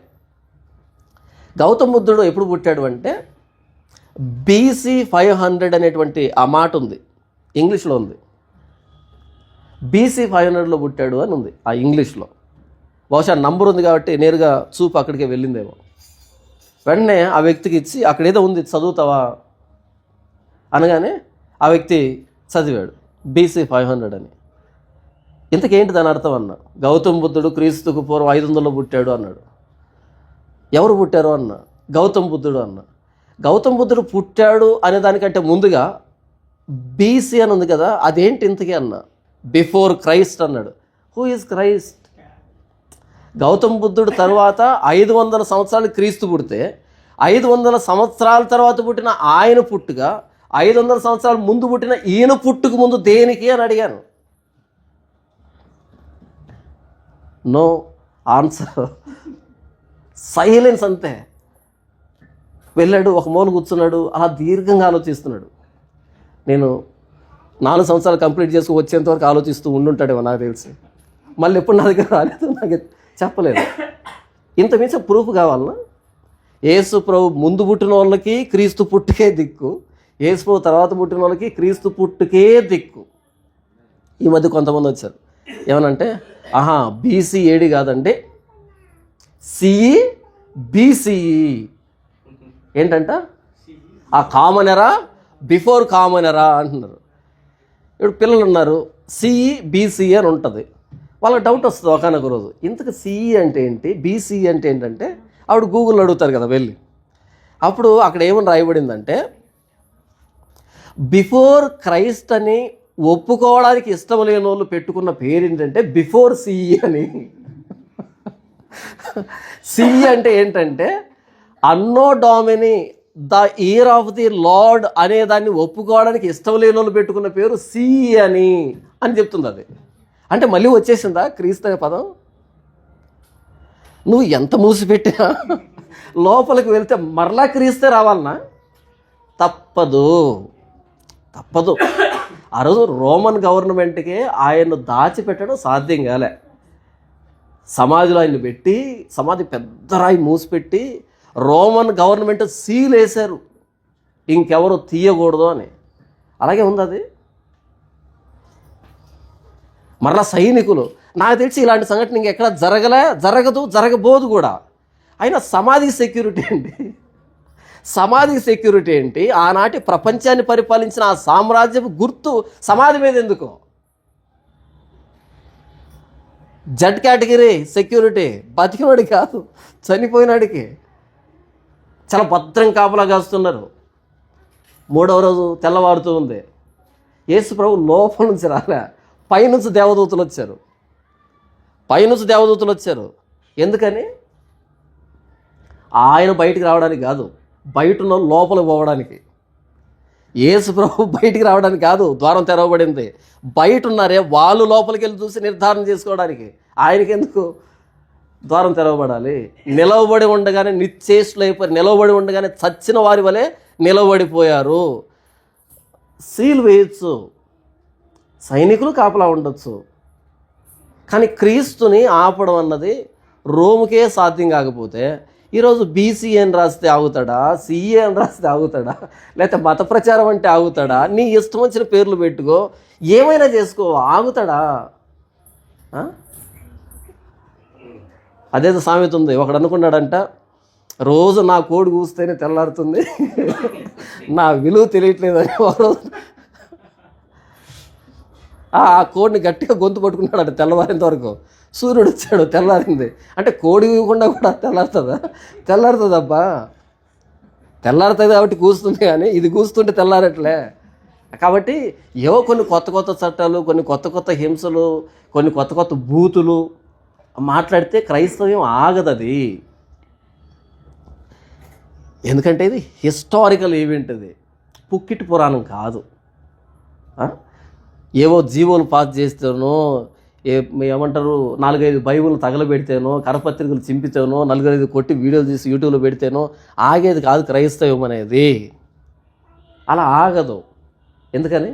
గౌతమ బుద్ధుడు ఎప్పుడు పుట్టాడు అంటే BC 500 అనేటువంటి ఆ మాట ఉంది, ఇంగ్లీష్లో ఉంది. BC 500లో పుట్టాడు అని ఉంది ఆ ఇంగ్లీష్లో. బహుశా నంబర్ ఉంది కాబట్టి నేరుగా చూపు అక్కడికే వెళ్ళిందేమో. వెంటనే ఆ వ్యక్తికి ఇచ్చి, అక్కడ ఏదో ఉంది చదువుతావా అనగానే ఆ వ్యక్తి చదివాడు BC 500 అని. ఇంతకేంటి దాని అర్థం అన్నా. గౌతమ బుద్ధుడు క్రీస్తుకు పూర్వం 500లో పుట్టాడు అన్నాడు. ఎవరు పుట్టారు అన్న? గౌతమ బుద్ధుడు అన్న. గౌతమ బుద్ధుడు పుట్టాడు అనే దానికంటే ముందుగా BC అని ఉంది కదా, అదేంటి ఇంతకీ అన్న. బిఫోర్ క్రైస్ట్ అన్నాడు. Who is Christ? గౌతమ బుద్ధుడు తర్వాత 500 సంవత్సరాలు క్రీస్తు పుడితే 500 సంవత్సరాల తర్వాత పుట్టిన ఆయన పుట్టుక, 500 సంవత్సరాల ముందు పుట్టిన ఈయన పుట్టుకు ముందు దేనికి అని అడిగాను. నో ఆన్సర్, సైలెన్స్ అంతే. వెళ్ళాడు, ఒక మూల కూర్చున్నాడు, అలా దీర్ఘంగా ఆలోచిస్తున్నాడు. నేను 4 సంవత్సరాలు కంప్లీట్ చేసుకుని వచ్చేంత వరకు ఆలోచిస్తూ ఉండుంటాడేమో నాకు తెలిసి. మళ్ళీ ఎప్పుడు నా దగ్గర రాలేదు, నాకు చెప్పలేదు. ఇంత మించి ప్రూఫ్ కావాలన్నా? యేసు ప్రభు ముందు పుట్టిన వాళ్ళకి క్రీస్తు పుట్టుకే దిక్కు, యేసు ప్రభు తర్వాత పుట్టిన వాళ్ళకి క్రీస్తు పుట్టుకే దిక్కు. ఈ మధ్య కొంతమంది వచ్చారు, ఏమనంటే బీసీ ఏడి కాదండి, సిఈ బీసీఈ. ఏంటంట? ఆ కామన్ ఎరా, బిఫోర్ కామన్ ఎరా అంటున్నారు. ఇప్పుడు పిల్లలు ఉన్నారు, సిఈ బీసీఈ అని ఉంటుంది. వాళ్ళకి డౌట్ వస్తుంది ఒకనొక రోజు, ఇంతకు సిఈ అంటే ఏంటి, బీసీఈ అంటే ఏంటంటే ఆవిడ గూగుల్లో అడుగుతారు కదా వెళ్ళి. అప్పుడు అక్కడ ఏమని రాయబడిందంటే, బిఫోర్ క్రైస్ట్ అని ఒప్పుకోవడానికి ఇష్టం లేని వాళ్ళు పెట్టుకున్న పేరు ఏంటంటే బిఫోర్ సిఈ అని. సిఈ అంటే ఏంటంటే anno Domini, the year of the Lord అనే దాన్ని ఒప్పుకోవడానికి ఇష్టం లేని వాళ్ళు పెట్టుకున్న పేరు సిఈ అని చెప్తుంది. అది అంటే మళ్ళీ వచ్చేసిందా క్రీస్తు అనే పదం? నువ్వు ఎంత మూసిపెట్టినా లోపలికి వెళ్తే మరలా క్రీస్తే రావాలన్నా? తప్పదు. ఆ రోజు రోమన్ గవర్నమెంట్కే ఆయన్ను దాచిపెట్టడం సాధ్యం కాలే. సమాధిలో ఆయన్ని పెట్టి, సమాధి పెద్ద రాయి మూసిపెట్టి రోమన్ గవర్నమెంట్ సీల్ వేశారు, ఇంకెవరు తీయకూడదు అని. అలాగే ఉంది అది. మరలా సైనికులు, నాకు తెలిసి ఇలాంటి సంఘటన ఇంకెక్కడ జరగదు, జరగబోదు కూడా. అయినా సమాధి సెక్యూరిటీ ఏంటి? ఆనాటి ప్రపంచాన్ని పరిపాలించిన ఆ సామ్రాజ్యపు గుర్తు సమాధి మీద ఎందుకు? జడ్ కేటగిరీ సెక్యూరిటీ, బతికినోడి కాదు, చనిపోయినాడికి. చాలా భద్రం కాపలా కాస్తున్నారు. 3వ రోజు తెల్లవారుతూ ఉంది. యేసు ప్రభు లోపల నుంచి రాలే, పైనుంచి దేవదూతలు వచ్చారు. ఎందుకని? ఆయన బయటికి రావడానికి కాదు, బయట ఉన్న లోపలికి పోవడానికి. యేసు ప్రభు బయటికి రావడానికి కాదు, ద్వారం తెరవబడింది. బయట ఉన్నారే వాళ్ళు లోపలికి వెళ్ళి చూసి నిర్ధారణ చేసుకోవడానికి. ఆయనకి ఎందుకు ద్వారం తెరవబడాలి? నిలవబడి ఉండగానే నిశ్చేష్లు అయిపోయి, నిలవబడి ఉండగానే చచ్చిన వారి వలె నిలవబడిపోయారు. సీల్ వేయచ్చు, సైనికులు కాపలా ఉండొచ్చు, కానీ క్రీస్తుని ఆపడం అన్నది రోముకే సాధ్యం కాకపోతే ఈరోజు బీసీ అని రాస్తే ఆగుతాడా, సిఏ అని రాస్తే ఆగుతాడా, లేకపోతే మత ప్రచారం అంటే ఆగుతాడా? నీ ఇష్టం వచ్చిన పేర్లు పెట్టుకో, ఏమైనా చేసుకో, ఆగుతాడా? అదేదో సామెత ఉంది, ఒకడు అనుకున్నాడంట, రోజు నా కోడి కూస్తేనే తెల్లారుతుంది, నా విలువ తెలియట్లేదని. ఆ కోడిని గట్టిగా గొంతు పట్టుకున్నాడు తెల్లవారేంత వరకు. సూర్యుడు వచ్చాడు, తెల్లారింది. అంటే కోడి ఇవ్వకుండా కూడా తెల్లారుతుందబ్బా. తెల్లారుతుంది కాబట్టి కూస్తుంది, కానీ ఇది కూస్తుంటే తెల్లారట్లే. కాబట్టి ఏవో కొన్ని కొత్త చట్టాలు, కొన్ని కొత్త హింసలు, కొన్ని కొత్త బూతులు మాట్లాడితే క్రైస్తవ్యం ఆగదది. ఎందుకంటే ఇది హిస్టారికల్ ఈవెంట్, ఇది పుక్కిటి పురాణం కాదు. ఏవో జీవోలు పాస్ చేస్తేనో, ఏమంటారు 4-5 బైబుల్ తగలబెడితేనో, కరపత్రికలు చింపితేనో, 4-5 కొట్టి వీడియోలు తీసి యూట్యూబ్లో పెడితేనో ఆగేది కాదు క్రైస్తవం అనేది. అలా ఆగదు. ఎందుకని?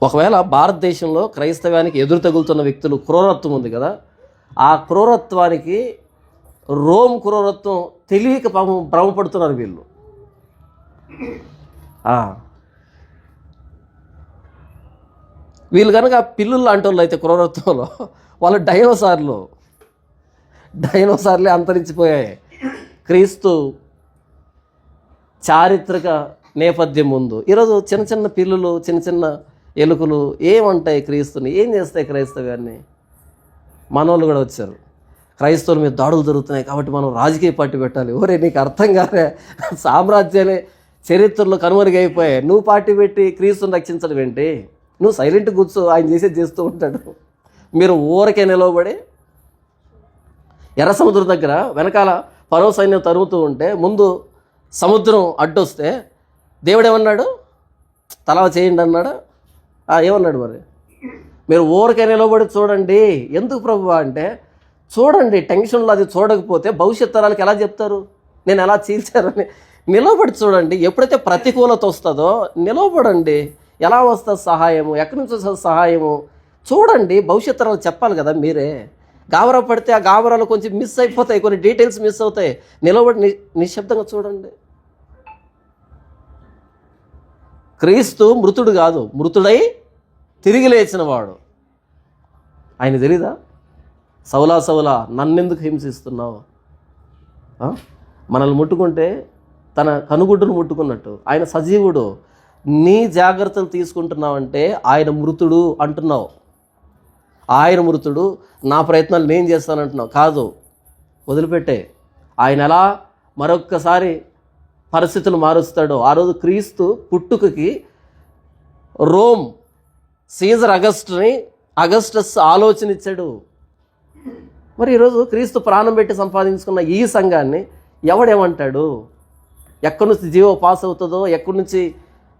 ఒకవేళ భారతదేశంలో క్రైస్తవానికి ఎదురు తగులుతున్న వ్యక్తులు క్రూరత్వం ఉంది కదా, ఆ క్రూరత్వానికి రోమ్ క్రూరత్వం తెలియక భ్రమపడుతున్నారు వీళ్ళు. వీళ్ళు కనుక పిల్లులు లాంటి వాళ్ళు అయితే క్రూరత్వంలో వాళ్ళు డైనోసార్లే అంతరించిపోయాయి. క్రీస్తు చారిత్రక నేపథ్యం ముందు ఈరోజు చిన్న పిల్లులు, చిన్న ఎలుకలు ఏమంటాయి క్రీస్తుని, ఏం చేస్తాయి క్రైస్తవాన్ని? మనోళ్ళు కూడా వచ్చారు, క్రైస్తవుల మీద దాడులు జరుగుతున్నాయి కాబట్టి మనం రాజకీయ పార్టీ పెట్టాలి. ఓరే నీకు అర్థం కాలే, సామ్రాజ్యాలే చరిత్రలో కనుమరుగైపోయాయి. నువ్వు పార్టీ పెట్టి క్రీస్తుని రక్షించడం ఏంటి? నువ్వు సైలెంట్ కూర్చో, ఆయన చేసేది చేస్తూ ఉంటాడు. మీరు ఊరకే నిలవబడి ఎర్ర సముద్రం దగ్గర వెనకాల ఫరో సైన్యం తరుముతూ ఉంటే ముందు సముద్రం అడ్డొస్తే దేవుడు ఏమన్నాడు? తలా చేయండి అన్నాడు. ఏమన్నాడు మరి? మీరు ఊరకే నిలబడి చూడండి. ఎందుకు ప్రభువా అంటే, చూడండి, టెన్షన్లో అది చూడకపోతే భవిష్యత్ తరాలకు ఎలా చెప్తారు నేను ఎలా చీల్చారని? నిలబడి చూడండి. ఎప్పుడైతే ప్రతికూలత వస్తుందో నిలబడండి. ఎలా వస్తుంది సహాయము? ఎక్కడి నుంచి వస్తుంది సహాయము? చూడండి. భవిష్యత్ తరాలు చెప్పాలి కదా మీరే. గాబరా పడితే ఆ గాబరాలు కొంచెం మిస్ అయిపోతాయి, కొన్ని డీటెయిల్స్ మిస్ అవుతాయి. నిలబడి నిశ్శబ్దంగా చూడండి. క్రీస్తు మృతుడు కాదు, మృతుడై తిరిగి లేచిన వాడు. ఆయన తెలీదా? సౌలా సౌలా నన్నెందుకు హింసిస్తున్నావు? మనల్ని ముట్టుకుంటే తన కనుగుడ్డును ముట్టుకున్నట్టు ఆయన సజీవుడు. నీ జాగ్రత్తలు తీసుకుంటున్నావంటే ఆయన మృతుడు అంటున్నావు. ఆయన మృతుడు, నా ప్రయత్నాలు నేను చేస్తానంటున్నావు. కాదు, వదిలిపెట్టే. ఆయన ఎలా మరొక్కసారి పరిస్థితులు మారుస్తాడో. ఆ రోజు క్రీస్తు పుట్టుకకి రోమ్ సీజర్ అగస్టస్ ఆలోచన ఇచ్చాడు. మరి ఈరోజు క్రీస్తు ప్రాణం పెట్టి సంపాదించుకున్న ఈ సంఘాన్ని ఎవడేమంటాడు? ఎక్కడి నుంచి జీవో పాస్ అవుతుందో, ఎక్కడి నుంచి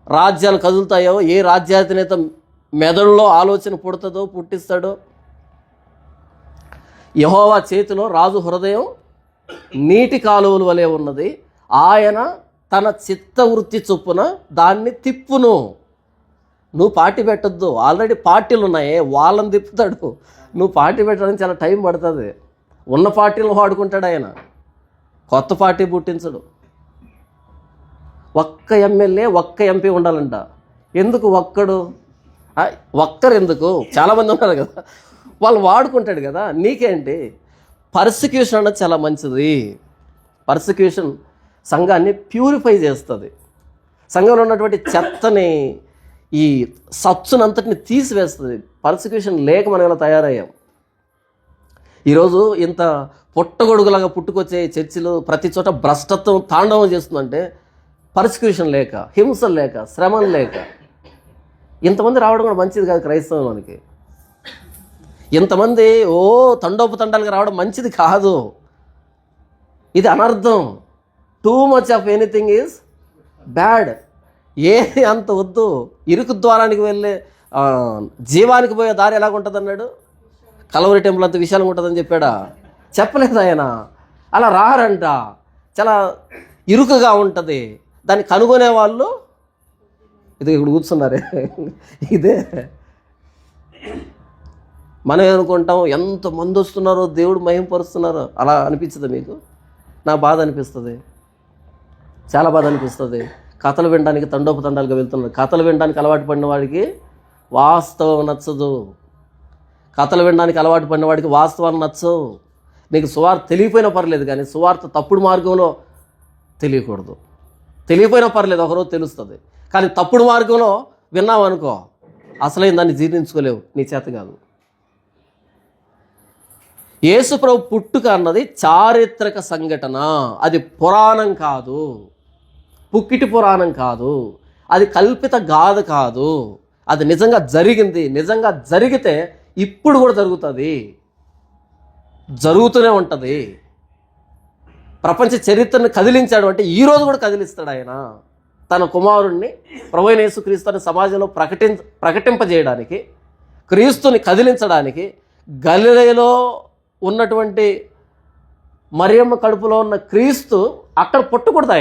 రాజ్యాలు కదులుతాయో, ఏ రాజ్యాధినేత మెదడులో ఆలోచన పుట్టిస్తాడో. యెహోవా చేతిలో రాజు హృదయం నీటి కాలువల వలె ఉన్నది. ఆయన తన చిత్తవృత్తి చొప్పున దాన్ని తిప్పును. నువ్వు పార్టీ పెట్టద్దు. ఆల్రెడీ పార్టీలు ఉన్నాయి, వాళ్ళని తిప్పుతాడు. నువ్వు పార్టీ పెట్టడానికి చాలా టైం పడుతుంది. ఉన్న పార్టీలను వాడుకుంటాడు ఆయన, కొత్త పార్టీ పుట్టించడు. ఒక్క ఎమ్మెల్యే ఒక్క ఎంపీ ఉండాలంట. ఎందుకు ఒక్కరు ఎందుకు? చాలామంది ఉన్నారు కదా, వాళ్ళు వాడుకుంటాడు కదా. నీకేంటి? పర్సిక్యూషన్ అన్నది చాలా మంచిది. పర్సిక్యూషన్ సంఘాన్ని ప్యూరిఫై చేస్తుంది. సంఘంలో ఉన్నటువంటి చెత్తని, ఈ సచ్చునంతటిని తీసివేస్తుంది. పర్సిక్యూషన్ లేక మనం ఇలా తయారయ్యాం. ఈరోజు ఇంత పుట్టగొడుగులాగా పుట్టుకొచ్చే చర్చిలు ప్రతి చోట భ్రష్టత్వం తాండవం చేస్తుందంటే పర్సిక్యూషన్ లేక, హింసలు లేక, శ్రమలు లేక. ఇంతమంది రావడం కూడా మంచిది కాదు క్రైస్తవానికి. ఇంతమంది తండోపతండాలుగా రావడం మంచిది కాదు. ఇది అనర్థం. Too much of anything is bad. ఏది అంత వద్దు. ఇరుకు ద్వారానికి వెళ్ళే జీవానికి పోయే దారి ఎలాగుంటుంది అన్నాడు? కలవరి టెంపుల్ అంత విశాలంగా ఉంటుందని చెప్పాడా? చెప్పలేదు ఆయన. అలా రారంట. చాలా ఇరుకుగా ఉంటుంది. దాన్ని కనుగొనే వాళ్ళు ఇది ఇప్పుడు కూర్చున్నారే, ఇదే. మనం ఏమనుకుంటాం, ఎంతమంది వస్తున్నారో, దేవుడు మహింపరుస్తున్నారో. అలా అనిపించదు మీకు? నా బాధ అనిపిస్తుంది, చాలా బాధ అనిపిస్తుంది. కథలు వినడానికి తండోపతండాలుగా వెళ్తున్నారు. కథలు వినడానికి అలవాటు పడిన వాడికి వాస్తవం నచ్చదు. కథలు వినడానికి అలవాటు పడిన వాడికి వాస్తవాన్ని నచ్చవు. నీకు సువార్త తెలియపోయినా పర్లేదు, కానీ సువార్త తప్పుడు మార్గంలో తెలియకూడదు. తెలియపోయినా పర్లేదు, ఒకరోజు తెలుస్తుంది. కానీ తప్పుడు మార్గంలో విన్నావనుకో, అసలైన దాన్ని జీర్ణించుకోలేవు, నీ చేత కాదు. యేసుప్రభు పుట్టుక అన్నది చారిత్రక సంఘటన. అది పురాణం కాదు, పుక్కిటి పురాణం కాదు, అది కల్పిత గాథ కాదు. అది నిజంగా జరిగింది. నిజంగా జరిగితే ఇప్పుడు కూడా జరుగుతుంది, జరుగుతూనే ఉంటుంది. ప్రపంచ చరిత్రను కదిలించాడు అంటే ఈరోజు కూడా కదిలిస్తాడు ఆయన. తన కుమారుణ్ణి ప్రభువైన యేసుక్రీస్తుని సమాజంలో ప్రకటింపజేయడానికి, క్రీస్తుని కదిలించడానికి గలిలయలో ఉన్నటువంటి మరియమ్మ కడుపులో ఉన్న క్రీస్తు అక్కడ పుట్టకూడదు.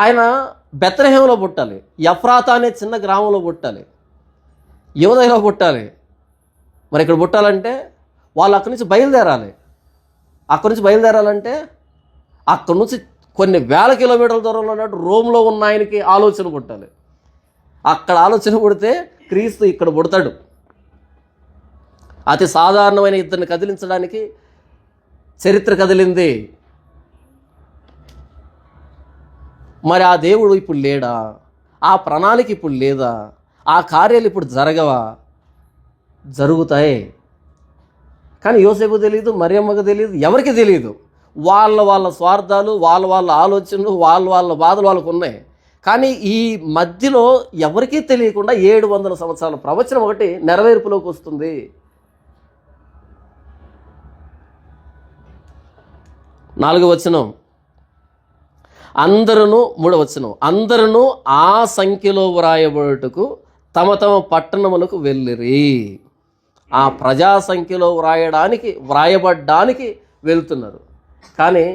ఆయన బెత్లెహేములో పుట్టాలి, ఎఫ్రాతా అనే చిన్న గ్రామంలో పుట్టాలి, యూదయలో పుట్టాలి. మరి ఇక్కడ పుట్టాలంటే వాళ్ళు అక్కడి నుంచి బయలుదేరాలి. అక్కడి నుంచి బయలుదేరాలంటే అక్కడి నుంచి కొన్ని వేల కిలోమీటర్ల దూరంలో ఉన్నట్టు రోమ్లో ఉన్న ఆయనకి ఆలోచన పుట్టాలి. అక్కడ ఆలోచన పుడితే క్రీస్తు ఇక్కడ పుడతాడు. అతి సాధారణమైన ఇద్దరిని కదిలించడానికి చరిత్ర కదిలింది. మరి ఆ దేవుడు ఇప్పుడు లేడా? ఆ ప్రణాళిక ఇప్పుడు లేదా? ఆ కార్యాలు ఇప్పుడు జరగవా? జరుగుతాయి. కానీ యోసేపు తెలియదు, మరియమ్మకు తెలియదు, ఎవరికి తెలియదు. వాళ్ళ స్వార్థాలు, వాళ్ళ ఆలోచనలు, వాళ్ళ బాధలు వాళ్ళకు ఉన్నాయి. కానీ ఈ మధ్యలో ఎవరికీ తెలియకుండా 700 సంవత్సరాల ప్రవచనం ఒకటి నెరవేర్పులోకి వస్తుంది. నాలుగవ వచనం, మూడవ వచనం, అందరూ ఆ సంఖ్యలో వ్రాయబడుటకు తమ తమ పట్టణములకు వెళ్ళిరి. ఆ ప్రజా సంఖ్యలో వ్రాయబడ్డానికి వెళ్తున్నారు. కానీ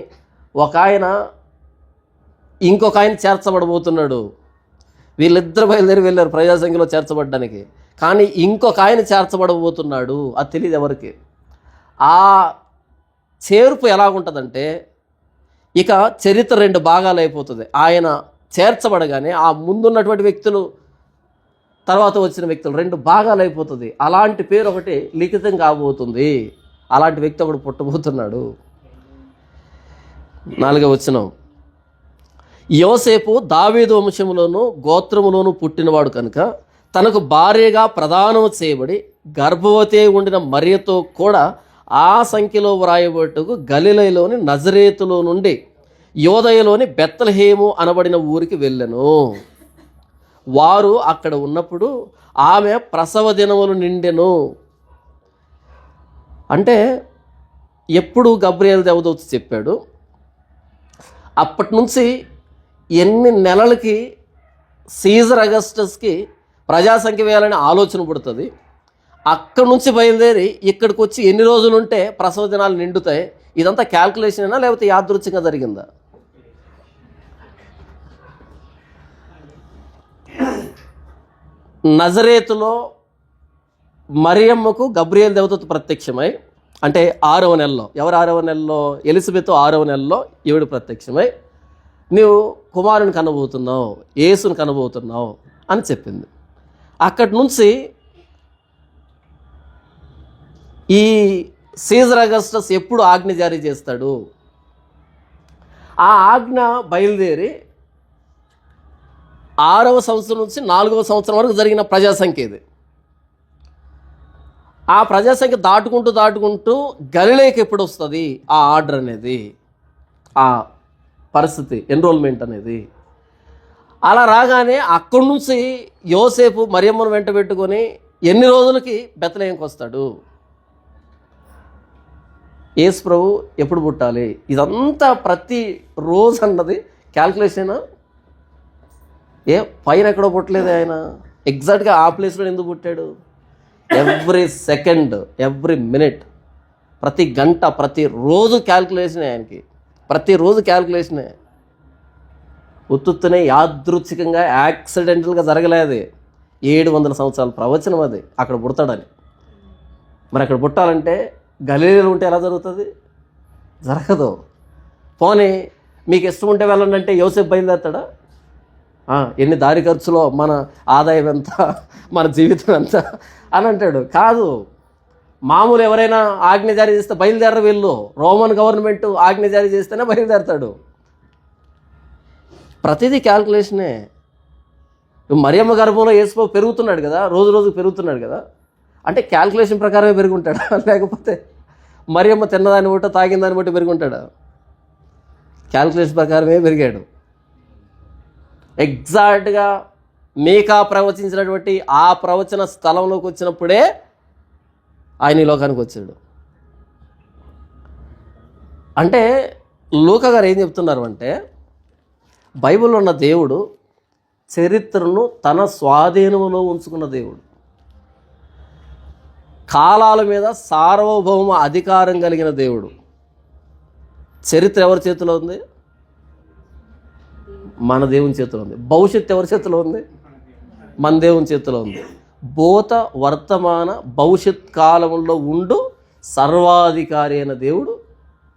ఒక ఆయన ఇంకొక ఆయన చేర్చబడబోతున్నాడు. వీళ్ళిద్దరు బయలుదేరి వెళ్ళారు ప్రజా సంఖ్యలో చేర్చబడ్డానికి. కానీ ఇంకొక ఆయన చేర్చబడబోతున్నాడు. అది తెలియదు ఎవరికి. ఆ చేర్పు ఎలాగుంటుందంటే, ఇక చరిత్ర 2 భాగాలు అయిపోతుంది. ఆయన చేర్చబడగానే ఆ ముందున్నటువంటి వ్యక్తులు, తర్వాత వచ్చిన వ్యక్తులు 2 భాగాలు అయిపోతుంది. అలాంటి పేరు ఒకటి లిఖితం కాబోతుంది. అలాంటి వ్యక్తి ఒకడు పుట్టబోతున్నాడు. 4వ వచనం, యోసేపు దావీదు వంశములోను గోత్రములోను పుట్టినవాడు కనుక తనకు భార్యగా ప్రదానం చేయబడి గర్భవతి ఉండిన మరియతో కూడా ఆ సంఖ్యలో వ్రాయబట్టుకు గలిలయలోని నజరేతులో నుండి యోదయలోని బెత్లెహేము అనబడిన ఊరికి వెళ్ళెను. వారు అక్కడ ఉన్నప్పుడు ఆమె ప్రసవ దినములు నిండెను. అంటే ఎప్పుడు గబ్రియేలు దేవదూత చెప్పాడు, అప్పటి నుంచి ఎన్ని నెలలకి సీజర్ అగస్టస్కి ప్రజాసంఖ్య వేయాలని ఆలోచన పుడుతుంది. అక్కడి నుంచి బయలుదేరి ఇక్కడికి వచ్చి ఎన్ని రోజులు ఉంటే ప్రసవ దినాలు నిండుతాయి. ఇదంతా క్యాల్కులేషన్ అయినా లేకపోతే యాదృచ్ఛికంగా జరిగిందా? నజరేతులో మరియమ్మకు గబ్రియేలు దేవదూత ప్రత్యక్షమై, అంటే 6వ నెలలో, ఎవరు 6వ నెలలో? ఎలిజబెత్ 6వ నెలలో ఈవిడ ప్రత్యక్షమై, నీవు కుమారుని కనబోతున్నావు, యేసుని కనబోతున్నావు అని చెప్పింది. అక్కడి నుంచి ఈ సీజర్ అగస్టస్ ఎప్పుడు ఆజ్ఞ జారీ చేస్తాడు? ఆ ఆజ్ఞ బయలుదేరి 6వ సంవత్సరం నుంచి 4వ సంవత్సరం వరకు జరిగిన ప్రజాసంఖ్య ఇది. ఆ ప్రజాసంఖ్య దాటుకుంటూ గలిలేకి ఎప్పుడు వస్తుంది ఆ ఆర్డర్ అనేది, ఆ పరిస్థితి, ఎన్రోల్మెంట్ అనేది. అలా రాగానే అక్కడి నుంచి యోసేపు మరియమ్మను వెంట పెట్టుకొని ఎన్ని రోజులకి బెత్లెహేముకి వస్తాడు? యేసు ప్రభు ఎప్పుడు పుట్టాలి? ఇదంతా ప్రతి రోజు అన్నది క్యాల్కులేషన్. పైన ఎక్కడో పుట్టలేదు ఆయన, ఎగ్జాక్ట్గా ఆ ప్లేస్లో ఎందుకు పుట్టాడు? ఎవ్రీ సెకండ్, ఎవ్రీ మినిట్, ప్రతి గంట, ప్రతిరోజు క్యాల్కులేషనే ఆయనకి. ప్రతిరోజు క్యాల్కులేషనే. ఉత్తునే యాదృచ్ఛికంగా యాక్సిడెంటల్గా జరగలేదు. 700 సంవత్సరాల ప్రవచనం అది అక్కడ పుడతాడని. మరి అక్కడ పుట్టాలంటే గలిలేలో ఉంటే ఎలా జరుగుతుంది? జరగదు. పోనీ మీకు ఇష్టం ఉంటే వెళ్ళండి అంటే యోసేపు బయలుదేరుతాడా? ఎన్ని దారి ఖర్చులో, మన ఆదాయం ఎంత, మన జీవితం ఎంత అని అంటాడు. కాదు. మామూలు ఎవరైనా ఆజ్ఞ జారీ చేస్తే బయలుదేరరు వీళ్ళు. రోమన్ గవర్నమెంట్ ఆజ్ఞ జారీ చేస్తేనే బయలుదేరతాడు. ప్రతిదీ క్యాల్కులేషనే. మరియమ్మ గర్భంలో యేసు పెరుగుతున్నాడు కదా, రోజు పెరుగుతున్నాడు కదా, అంటే క్యాల్కులేషన్ ప్రకారమే పెరుగుంటాడా? లేకపోతే మరియమ్మ తిన్నదాన్ని బట్టి తాగిందాన్ని బట్టి పెరుగుంటాడా? క్యాల్కులేషన్ ప్రకారమే పెరిగాడు. ఎగ్జాక్ట్గా మీకా ప్రవచించినటువంటి ఆ ప్రవచన స్థలంలోకి వచ్చినప్పుడే ఆయన ఈ లోకానికి వచ్చాడు. అంటే లూకా గారు ఏం చెప్తున్నారు అంటే, బైబిల్లో ఉన్న దేవుడు చరిత్రను తన స్వాధీనంలో ఉంచుకున్న దేవుడు. కాలాల మీద సార్వభౌమ అధికారం కలిగిన దేవుడు. చరిత్ర ఎవరి చేతిలో ఉంది? మన దేవుని చేతిలో ఉంది. భవిష్యత్తు ఎవరి చేతిలో ఉంది? మన దేవుని చేతిలో ఉంది. భూత వర్తమాన భవిష్యత్ కాలంలో ఉండు సర్వాధికారి అయిన దేవుడు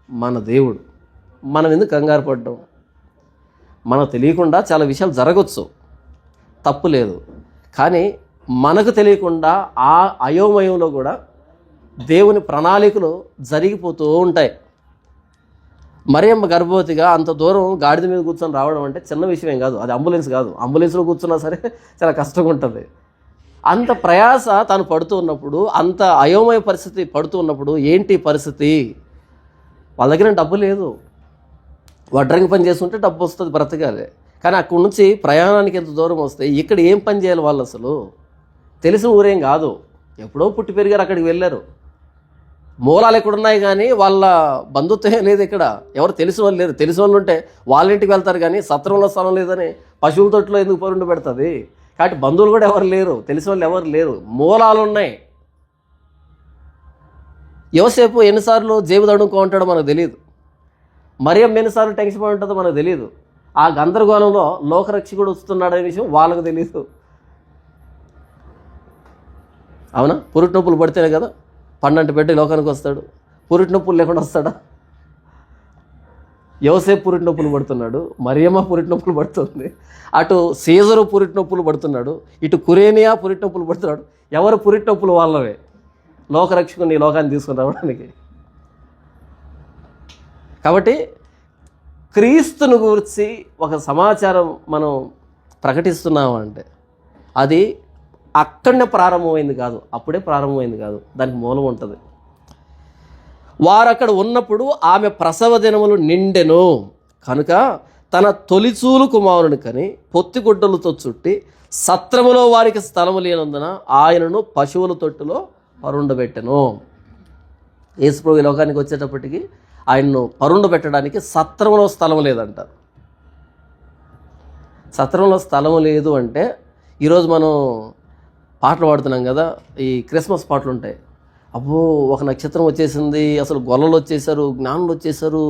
మన దేవుడు. మనం ఎందుకు కంగారు పడ్డాం? మనకు తెలియకుండా చాలా విషయాలు జరగవచ్చు, తప్పు లేదు. కానీ మనకు తెలియకుండా ఆ అయోమయంలో కూడా దేవుని ప్రణాళికలు జరిగిపోతూ ఉంటాయి. మరియమ్మ గర్భవతిగా అంత దూరం గాడిద మీద కూర్చొని రావడం అంటే చిన్న విషయం కాదు. అది అంబులెన్స్ కాదు. అంబులెన్స్లో కూర్చున్నా సరే చాలా కష్టంగా ఉంటుంది. అంత ప్రయాస తను పడుతూ ఉన్నప్పుడు, అంత అయోమయ పరిస్థితి పడుతూ ఉన్నప్పుడు ఏంటి పరిస్థితి? వాళ్ళ దగ్గర డబ్బు లేదు, వడ్రంగి పని చేసుకుంటే డబ్బు వస్తుంది, బ్రతకాలి. కానీ అక్కడి నుంచి ప్రయాణానికి ఎంత దూరం వస్తే ఇక్కడ ఏం పని చేయాలి వాళ్ళు? అసలు తెలిసిన ఊరేం కాదు, ఎప్పుడో పుట్టి పెరిగారు, అక్కడికి వెళ్ళారు. మూలాలు ఎక్కడున్నాయి కానీ వాళ్ళ బంధుత్వం లేదు. ఇక్కడ ఎవరు తెలిసిన వాళ్ళు లేరు. తెలిసిన వాళ్ళు ఉంటే వాళ్ళ ఇంటికి వెళ్తారు, కానీ సత్రంలో స్థలం లేదని పశువుల తొట్టులో ఎందుకు పరుండి పెడుతుంది? కాబట్టి బంధువులు కూడా ఎవరు లేరు, తెలిసిన వాళ్ళు ఎవరు లేరు, మూలాలు ఉన్నాయి. యోసేపు ఎన్నిసార్లు జేబు తడుముకో ఉంటాడో మనకు తెలియదు, మరియమ్మ ఎన్నిసార్లు టెన్షన్ పడి ఉంటుందో మనకు తెలియదు. ఆ గందరగోళంలో లోకరక్షకుడు వస్తున్నాడనే విషయం వాళ్ళకు తెలియదు. అవునా? పురిటి నొప్పులు పడితేనే కదా పన్నంటి పెట్టి లోకానికి వస్తాడు. పురిటి నొప్పులు లేకుండా వస్తాడా? యోసేపు పురిటి నొప్పులు పడుతున్నాడు, మరియమ్మ పురిటి నొప్పులు పడుతుంది, అటు సీజరు పురిటి నొప్పులు పడుతున్నాడు, ఇటు కురేనియా పురిటి నొప్పులు పడుతున్నాడు. ఎవరు పురిటి నొప్పులు? వాళ్ళవే. లోకరక్షకుని ఈ లోకాన్ని తీసుకుని రావడానికి. కాబట్టి క్రీస్తును గురించి ఒక సమాచారం మనం ప్రకటిస్తున్నామంటే అది అక్కడనే ప్రారంభమైంది కాదు, అప్పుడే ప్రారంభమైంది కాదు, దానికి మూలం ఉంటుంది. వారు అక్కడ ఉన్నప్పుడు ఆమె ప్రసవ దినములు నిండెను కనుక తన తొలిచూలు కుమారుని కని పొత్తిగుడ్డలతో చుట్టి సత్రములో వారికి స్థలము లేనందున ఆయనను పశువుల తొట్టులో పరుండబెట్టెను. యేసుప్రభు ఈ లోకానికి వచ్చేటప్పటికి ఆయన్ను పరుండబెట్టడానికి సత్రంలో స్థలం లేదంట. సత్రంలో స్థలం లేదు అంటే ఈరోజు మనం పాటలు పాడుతున్నాం కదా, ఈ క్రిస్మస్ పాటలు ఉంటాయి. అబ్బో ఒక నక్షత్రం వచ్చేసింది, అసలు గొల్లలు వచ్చేసారు, జ్ఞానులు వచ్చేసారు,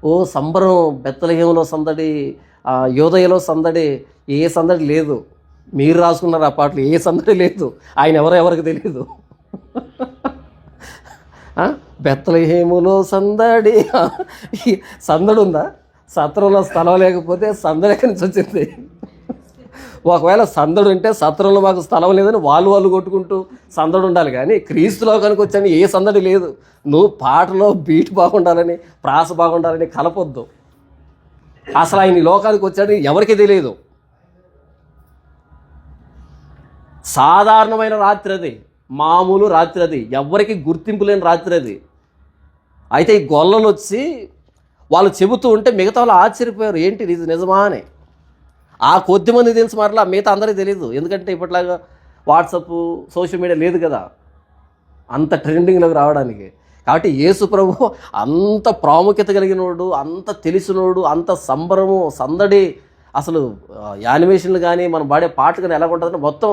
ఓ సంబరం, బెత్తలహేములో సందడి, యోదయలో సందడి. ఏ సందడి లేదు. మీరు రాసుకున్నారు ఆ పాటలు, ఏ సందడి లేదు. ఆయన ఎవరికి తెలియదు. బెత్తలహేములో సందడి, సందడి ఉందా? సత్రంలో స్థలం లేకపోతే సందడి ఎక్కడి నుంచి వచ్చింది? ఒకవేళ సందడి ఉంటే సత్రంలో మాకు స్థలం లేదని వాళ్ళు కొట్టుకుంటూ సందడి ఉండాలి, కానీ క్రీస్తులో కనుక వచ్చాను ఏ సందడి లేదు. నువ్వు పాటలో బీట్ బాగుండాలని, ప్రాస బాగుండాలని కలపొద్దు. అసలు ఆయన ఈ లోకానికి వచ్చాడని ఎవరికి తెలియదు. సాధారణమైన రాత్రి అది, మామూలు రాత్రి అది, ఎవరికి గుర్తింపు లేని రాత్రి అది. అయితే ఈ గొల్లలు వచ్చి వాళ్ళు చెబుతూ ఉంటే మిగతా వాళ్ళు ఆశ్చర్యపోయారు, ఏంటి ఇది నిజమా అని. ఆ కొద్ది మంది తెలుసు, మరలా మిగతా అందరికీ తెలియదు. ఎందుకంటే ఇప్పట్లాగా వాట్సాప్, సోషల్ మీడియా లేదు కదా అంత ట్రెండింగ్లోకి రావడానికి. కాబట్టి యేసు ప్రభు అంత ప్రాముఖ్యత కలిగినోడు, అంత తెలిసినోడు, అంత సంబరము, సందడి, అసలు యానిమేషన్లు కానీ మనం పాడే పాటలు కానీ ఎలా ఉంటుందంటే మొత్తం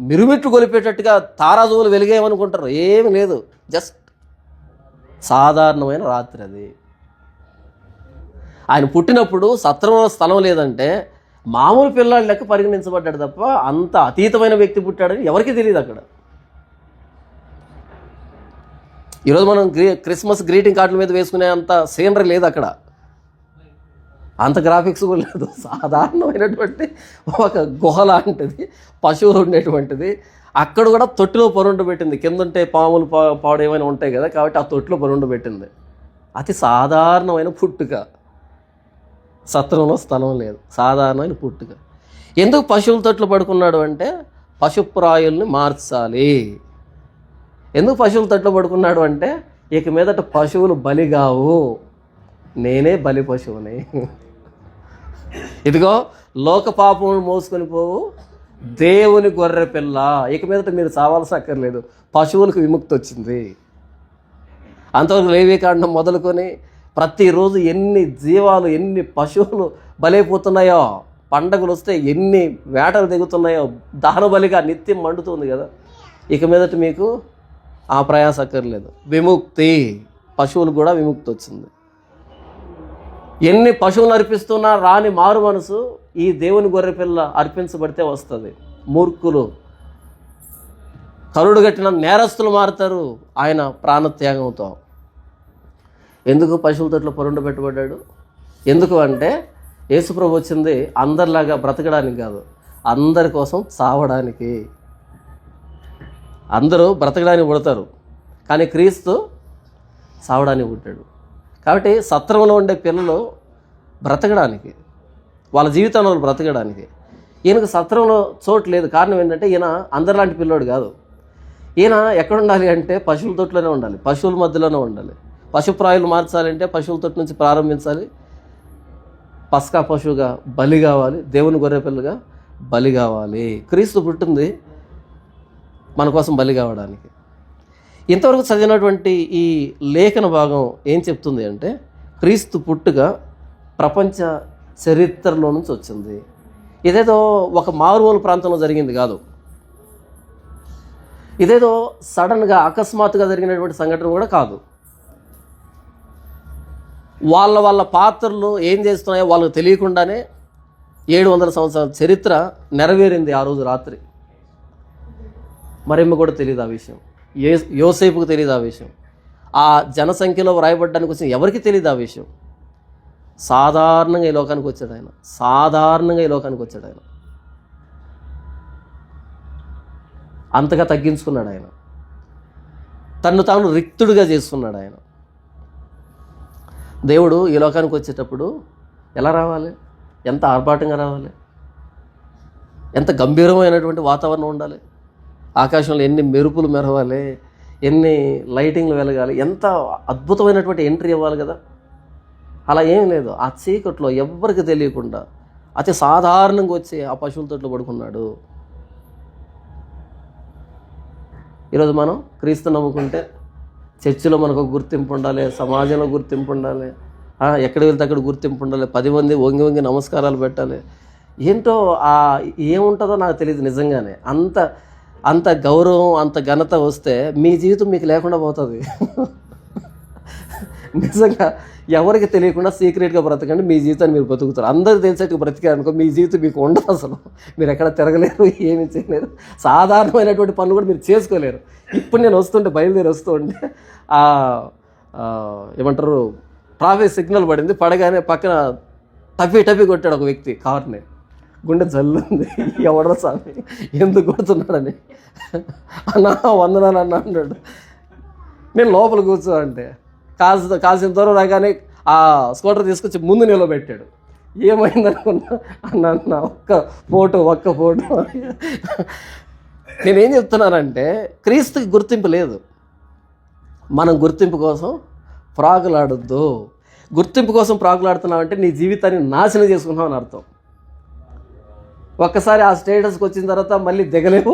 మిరుమిట్లు కొలిపేటట్టుగా తారాజువులు వెలిగేయమనుకుంటారు. ఏమి లేదు, జస్ట్ సాధారణమైన రాత్రి అది. ఆయన పుట్టినప్పుడు సత్రంలో స్థలం లేదంటే మామూలు పిల్లాడి లెక్క పరిగణించబడ్డాడు తప్ప అంత అతీతమైన వ్యక్తి పుట్టాడని ఎవరికీ తెలియదు అక్కడ. ఈరోజు మనం క్రిస్మస్ గ్రీటింగ్ కార్డుల మీద వేసుకునే అంత సీనరీ లేదు అక్కడ, అంత గ్రాఫిక్స్ కూడా లేదు. సాధారణమైనటువంటి ఒక గుహ లాంటిది, పశువులు ఉండేటువంటిది. అక్కడ కూడా తొట్టిలో పరుండు పెట్టింది. కిందంటే పాములు పాడు ఏమైనా ఉంటాయి కదా, కాబట్టి ఆ తొట్టిలో పరుండు పెట్టింది. అతి సాధారణమైన పుట్టుక. సత్రంలో స్థలం లేదు, సాధారణమైన పుట్టుక. ఎందుకు పశువుల తొట్లు పడుకున్నాడు అంటే పశుప్రాయుల్ని మార్చాలి. ఎందుకు పశువుల తొట్లు పడుకున్నాడు అంటే ఇక మీదట పశువులు బలిగావు, నేనే బలి పశువుని. ఇదిగో లోక పాపమును మోసుకొని పోవు దేవుని గొర్రె పిల్ల, ఇక మీదట మీరు చావాల్సి అక్కర్లేదు, పశువులకు విముక్తి వచ్చింది. అంతవరకు లేవీకాండం మొదలుకొని ప్రతిరోజు ఎన్ని జీవాలు, ఎన్ని పశువులు బలైపోతున్నాయో, పండగలు వస్తే ఎన్ని వేటలు దిగుతున్నాయో, దహన బలిగా నిత్యం మండుతుంది కదా. ఇక మీదట మీకు ఆ ప్రయాస అక్కర్లేదు, విముక్తి. పశువులు కూడా విముక్తి వచ్చింది. ఎన్ని పశువులు అర్పిస్తున్నా రాని మారు మనసు ఈ దేవుని గొర్రెపిల్ల అర్పించబడితే వస్తుంది. మూర్ఖులు, కరుడు గట్టిన నేరస్తులు మారుతారు ఆయన ప్రాణత్యాగంతో. ఎందుకు పశువుల తొట్లో పరుండ పెట్టబడ్డాడు? ఎందుకు అంటే యేసుప్రభు వచ్చింది అందరిలాగా బ్రతకడానికి కాదు, అందరి కోసం చావడానికి. అందరూ బ్రతకడానికి పుడతారు, కానీ క్రీస్తు చావడానికి పుట్టాడు. కాబట్టి సత్రంలో ఉండే పిల్లలు బ్రతకడానికి, వాళ్ళ జీవితంలో బ్రతకడానికి. ఈయనకు సత్రంలో చోటు లేదు. కారణం ఏంటంటే ఈయన అందరిలాంటి పిల్లోడు కాదు. ఈయన ఎక్కడ ఉండాలి అంటే పశువుల తొట్లోనే ఉండాలి, పశువుల మధ్యలోనే ఉండాలి. పశుప్రాయులు మార్చాలంటే పశువుల తోటి నుంచి ప్రారంభించాలి. పస్కా పశువుగా బలి కావాలి, దేవుని గొర్రెపిల్లగా బలి కావాలి. క్రీస్తు పుట్టింది మన కోసం బలి కావడానికి. ఇంతవరకు చదివినటువంటి ఈ లేఖన భాగం ఏం చెప్తుంది అంటే, క్రీస్తు పుట్టుక ప్రపంచ చరిత్రలో నుంచి వచ్చింది. ఇదేదో ఒక మారుమూల ప్రాంతంలో జరిగింది కాదు. ఇదేదో సడన్గా అకస్మాత్తుగా జరిగినటువంటి సంఘటన కూడా కాదు. వాళ్ళ పాత్రలు ఏం చేస్తున్నాయో వాళ్ళకు తెలియకుండానే 700 సంవత్సరాల చరిత్ర నెరవేరింది ఆ రోజు రాత్రి. మరేమో కూడా తెలియదు ఆ విషయం. యోసేపుకు తెలియదు ఆ విషయం. ఆ జనసంఖ్యలో వ్రాయబడ్డానికి వచ్చిన ఎవరికి తెలియదు ఆ విషయం. సాధారణంగా ఈ లోకానికి వచ్చాడు ఆయన. అంతగా తగ్గించుకున్నాడు ఆయన. తన్ను తాను రిక్తుడిగా చేసుకున్నాడు ఆయన. దేవుడు ఈ లోకానికి వచ్చేటప్పుడు ఎలా రావాలి? ఎంత ఆర్భాటంగా రావాలి? ఎంత గంభీరమైనటువంటి వాతావరణం ఉండాలి? ఆకాశంలో ఎన్ని మెరుపులు మెరవాలి, ఎన్ని లైటింగ్లు వెలగాలి, ఎంత అద్భుతమైనటువంటి ఎంట్రీ ఇవ్వాలి కదా. అలా ఏం లేదు. ఆ చీకట్లో ఎవ్వరికి తెలియకుండా అతి సాధారణంగా వచ్చి ఆ పశువుల తోటలో పడుకున్నాడు. ఈరోజు మనం క్రీస్తు నమ్ముకుంటే చర్చిలో మనకు ఒక గుర్తింపు ఉండాలి, సమాజంలో గుర్తింపు ఉండాలి, ఎక్కడ వెళ్తే అక్కడ గుర్తింపు ఉండాలి, 10 మంది వంగి నమస్కారాలు పెట్టాలి. ఏంటో ఏముంటుందో నాకు తెలియదు నిజంగానే. అంత గౌరవం, అంత ఘనత వస్తే మీ జీవితం మీకు లేకుండా పోతుంది. నిజంగా ఎవరికి తెలియకుండా సీక్రెట్గా బ్రతకండి, మీ జీవితాన్ని మీరు బతుకుతారు. అందరూ తెలిసేట్టుగా బ్రతికారనుకో మీ జీవితం మీకు ఉండదు. అసలు మీరు ఎక్కడ తిరగలేరు, ఏమి చేయలేరు, సాధారణమైనటువంటి పనులు కూడా మీరు చేసుకోలేరు. ఇప్పుడు నేను బయలుదేరి వస్తూ ఉంటే ఏమంటారు, ట్రాఫిక్ సిగ్నల్ పడింది. పడగానే పక్కన టపి కొట్టాడు ఒక వ్యక్తి కార్ని. గుండె జల్లుంది. ఎవడో స్వామి ఎందుకు కొడుతున్నాడని. అన్నా వందనాలు అన్నా అన్నాడు. నేను లోపల కూర్చో అంటే కాసిన దూరం రాగానే ఆ స్కూటర్ తీసుకొచ్చి ముందు నిలబెట్టాడు. ఏమైందనుకున్నా అన్న ఒక్క ఫోటో. నేనేం చెప్తున్నానంటే, క్రీస్తుకి గుర్తింపు లేదు. మనం గుర్తింపు కోసం ప్రాకులాడొద్దు. గుర్తింపు కోసం ప్రాకులాడుతున్నావంటే నీ జీవితాన్ని నాశనం చేసుకున్నావు అని అర్థం. ఒక్కసారి ఆ స్టేటస్కి వచ్చిన తర్వాత మళ్ళీ దిగలేవు,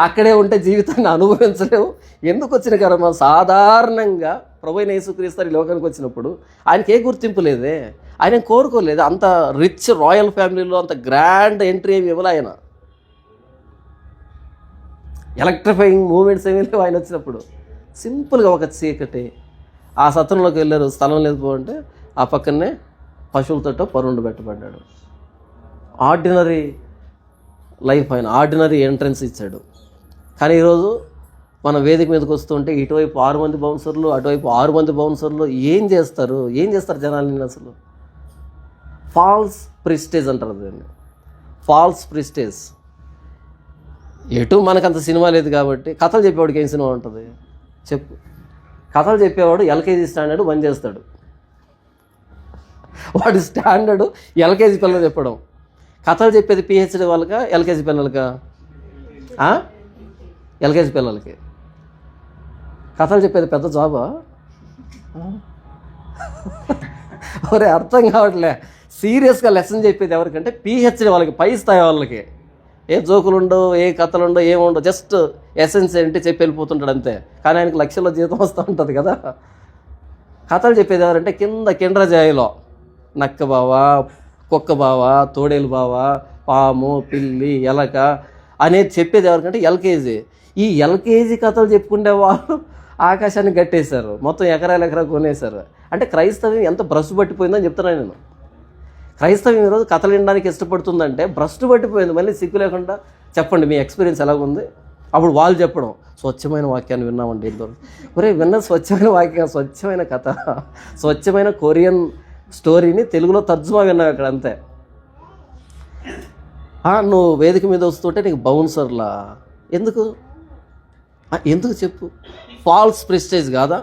అక్కడే ఉంటే జీవితాన్ని అనుభవించలేవు. ఎందుకు వచ్చిన కర్మ? సాధారణంగా ప్రభువైన యేసుక్రీస్తు ఈ లోకానికి వచ్చినప్పుడు ఆయనకి ఏ గుర్తింపు లేదే, ఆయన కోరుకోలేదు. అంత రిచ్ రాయల్ ఫ్యామిలీలో అంత గ్రాండ్ ఎంట్రీ ఏమి ఇవ్వాలి ఆయన. ఎలక్ట్రిఫైయింగ్ మూమెంట్స్ ఏమీ లేవు ఆయన వచ్చినప్పుడు. సింపుల్గా ఒక చీకటి. ఆ సత్రంలోకి వెళ్ళారు, స్థలం లేదు పోవంటే ఆ పక్కనే పశువులతో పరుండు పెట్టబడ్డాడు. ఆర్డినరీ లైఫ్ ఆయన, ఆర్డినరీ ఎంట్రన్స్ ఇచ్చాడు. కానీ ఈరోజు మన వేదిక మీదకి వస్తుంటే ఇటువైపు 6 మంది బౌన్సర్లు, అటువైపు 6 మంది బౌన్సర్లు. ఏం చేస్తారు జనాలని? అసలు ఫాల్స్ ప్రిస్టేజ్ అంటారు దాన్ని. False prestige. ఎటు మనకంత సినిమా లేదు కాబట్టి కథలు చెప్పేవాడికి ఏం సినిమా ఉంటుంది చెప్పు? కథలు చెప్పేవాడు ఎల్కేజీ స్టాండర్డ్ బంద్ చేస్తాడు. వాడి స్టాండర్డు ఎల్కేజీ పిల్లలు చెప్పడం. కథలు చెప్పేది పిహెచ్డి వాళ్ళకా, ఎల్కేజీ పిల్లలకా? ఎల్కేజీ పిల్లలకి. కథలు చెప్పేది పెద్ద జాబా? ఒరే అర్థం కావట్లే. సీరియస్గా లెసన్ చెప్పేది ఎవరికంటే పిహెచ్డి వాళ్ళకి, పై స్థాయి వాళ్ళకి. ఏ జోకులు ఉండవు, ఏ కథలు ఉండవు, ఏముండవు. జస్ట్ ఎసెన్స్ ఏంటి చెప్పి వెళ్ళిపోతుంటాడు అంతే. కానీ ఆయనకి లక్షల్లో జీతం వస్తూ ఉంటుంది కదా. కథలు చెప్పేది ఎవరంటే కింద కిండ్రజాయిలో నక్క బావా, కుక్క బావా, తోడేలు బావా, పాము, పిల్లి, ఎలక అనేది చెప్పేది ఎవరికంటే ఎల్కేజీ. ఈ ఎల్కేజీ కథలు చెప్పుకునే వాళ్ళు ఆకాశాన్ని గట్టేశారు, మొత్తం ఎకరాలు కొనేశారు. అంటే క్రైస్తవ్యం ఎంత భ్రష్టు పట్టిపోయిందని చెప్తున్నాను నేను. క్రైస్తవ్యం ఈరోజు కథలు వినడానికి ఇష్టపడుతుందంటే భ్రష్టు పట్టిపోయింది. మళ్ళీ సిగ్గు లేకుండా చెప్పండి మీ ఎక్స్పీరియన్స్ ఎలాగుంది. అప్పుడు వాళ్ళు చెప్పడం స్వచ్ఛమైన వాక్యాన్ని విన్నామండి. ఒరే విన్న స్వచ్ఛమైన వాక్యం, స్వచ్ఛమైన కథ, స్వచ్ఛమైన కొరియన్ స్టోరీని తెలుగులో తర్జుమా విన్నావు ఇక్కడ అంతే. నువ్వు వేదిక మీద వస్తుంటే నీకు బౌన్సర్లా ఎందుకు చెప్పు? ఫాల్స్ ప్రెస్టేజ్ కాదా?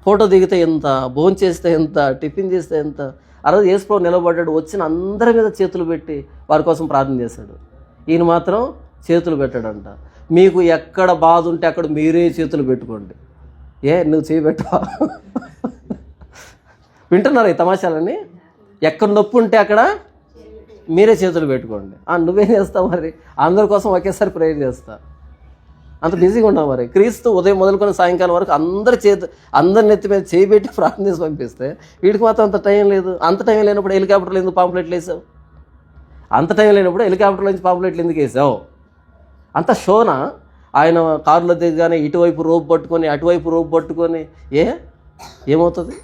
ఫోటో దిగితే ఎంత, భోజనం చేస్తే ఎంత, టిఫిన్ చేస్తే ఎంత. ఆ రోజు యేసుప్రభు నిలబడ్డాడు, వచ్చిన అందరి మీద చేతులు పెట్టి వారి కోసం ప్రార్థన చేశాడు. ఈయన మాత్రం చేతులు పెట్టాడంట. మీకు ఎక్కడ బాధ ఉంటే అక్కడ మీరే చేతులు పెట్టుకోండి. నువ్వు చేయబెట్టవా? వింటున్నారు ఈ తమాషాలని? ఎక్కడ నొప్పి ఉంటే అక్కడ మీరే చేతులు పెట్టుకోండి. నువ్వేం చేస్తావు మరి? అందరి కోసం ఒకేసారి ప్రేయర్ చేస్తా, అంత బిజీగా ఉన్నావు. మరి క్రీస్తు ఉదయం మొదలుకొని సాయంకాలం వరకు అందరి నెత్తి మీద చేయబెట్టి ప్రార్థించి పంపిస్తే వీడికి మాత్రం అంత టైం లేదు. అంత టైం లేనప్పుడు హెలికాప్టర్లో ఎందుకు పాంప్లెట్లు వేసావు? అంత టైం లేనప్పుడు హెలికాప్టర్లో నుంచి పాంప్లెట్లు ఎందుకు వేసావు? అంత షోనా? ఆయన కారులో దిగగానే ఇటువైపు రోప్ పట్టుకొని అటువైపు రోప్ పట్టుకొని ఏమవుతుంది?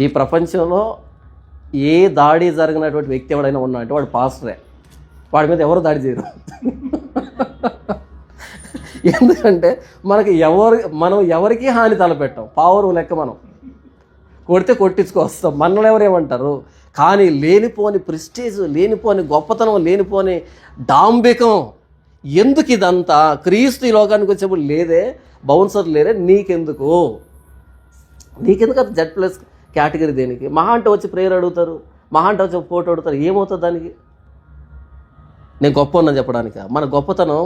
ఈ ప్రపంచంలో ఏ దాడి జరిగినటువంటి వ్యక్తి ఎవడైనా ఉన్నా అంటే వాడు పాస్టరే. వాడి మీద ఎవరు దాడి చేయరు. ఎందుకంటే మనం ఎవరికి హాని తలపెట్టాం. పావురు లెక్క మనం కొడితే కొట్టించుకొస్తాం. మనలో ఎవరేమంటారు? కానీ లేనిపోని ప్రెస్టేజ్, లేనిపోని గొప్పతనం, లేనిపోని డాంబికం, ఎందుకు ఇదంతా? క్రీస్తు ఈ లోకానికి వచ్చేప్పుడు లేదే, బౌన్సర్ లేరే, నీకెందుకు అది Z+ కేటగిరీ? దేనికి? మహా అంటే వచ్చి ప్రేయర్ అడుగుతారు, మహా అంటే వచ్చి ఫోటో అడుగుతారు. ఏమవుతుంది దానికి? నేను గొప్ప ఉన్నాను చెప్పడానికి. మన గొప్పతనం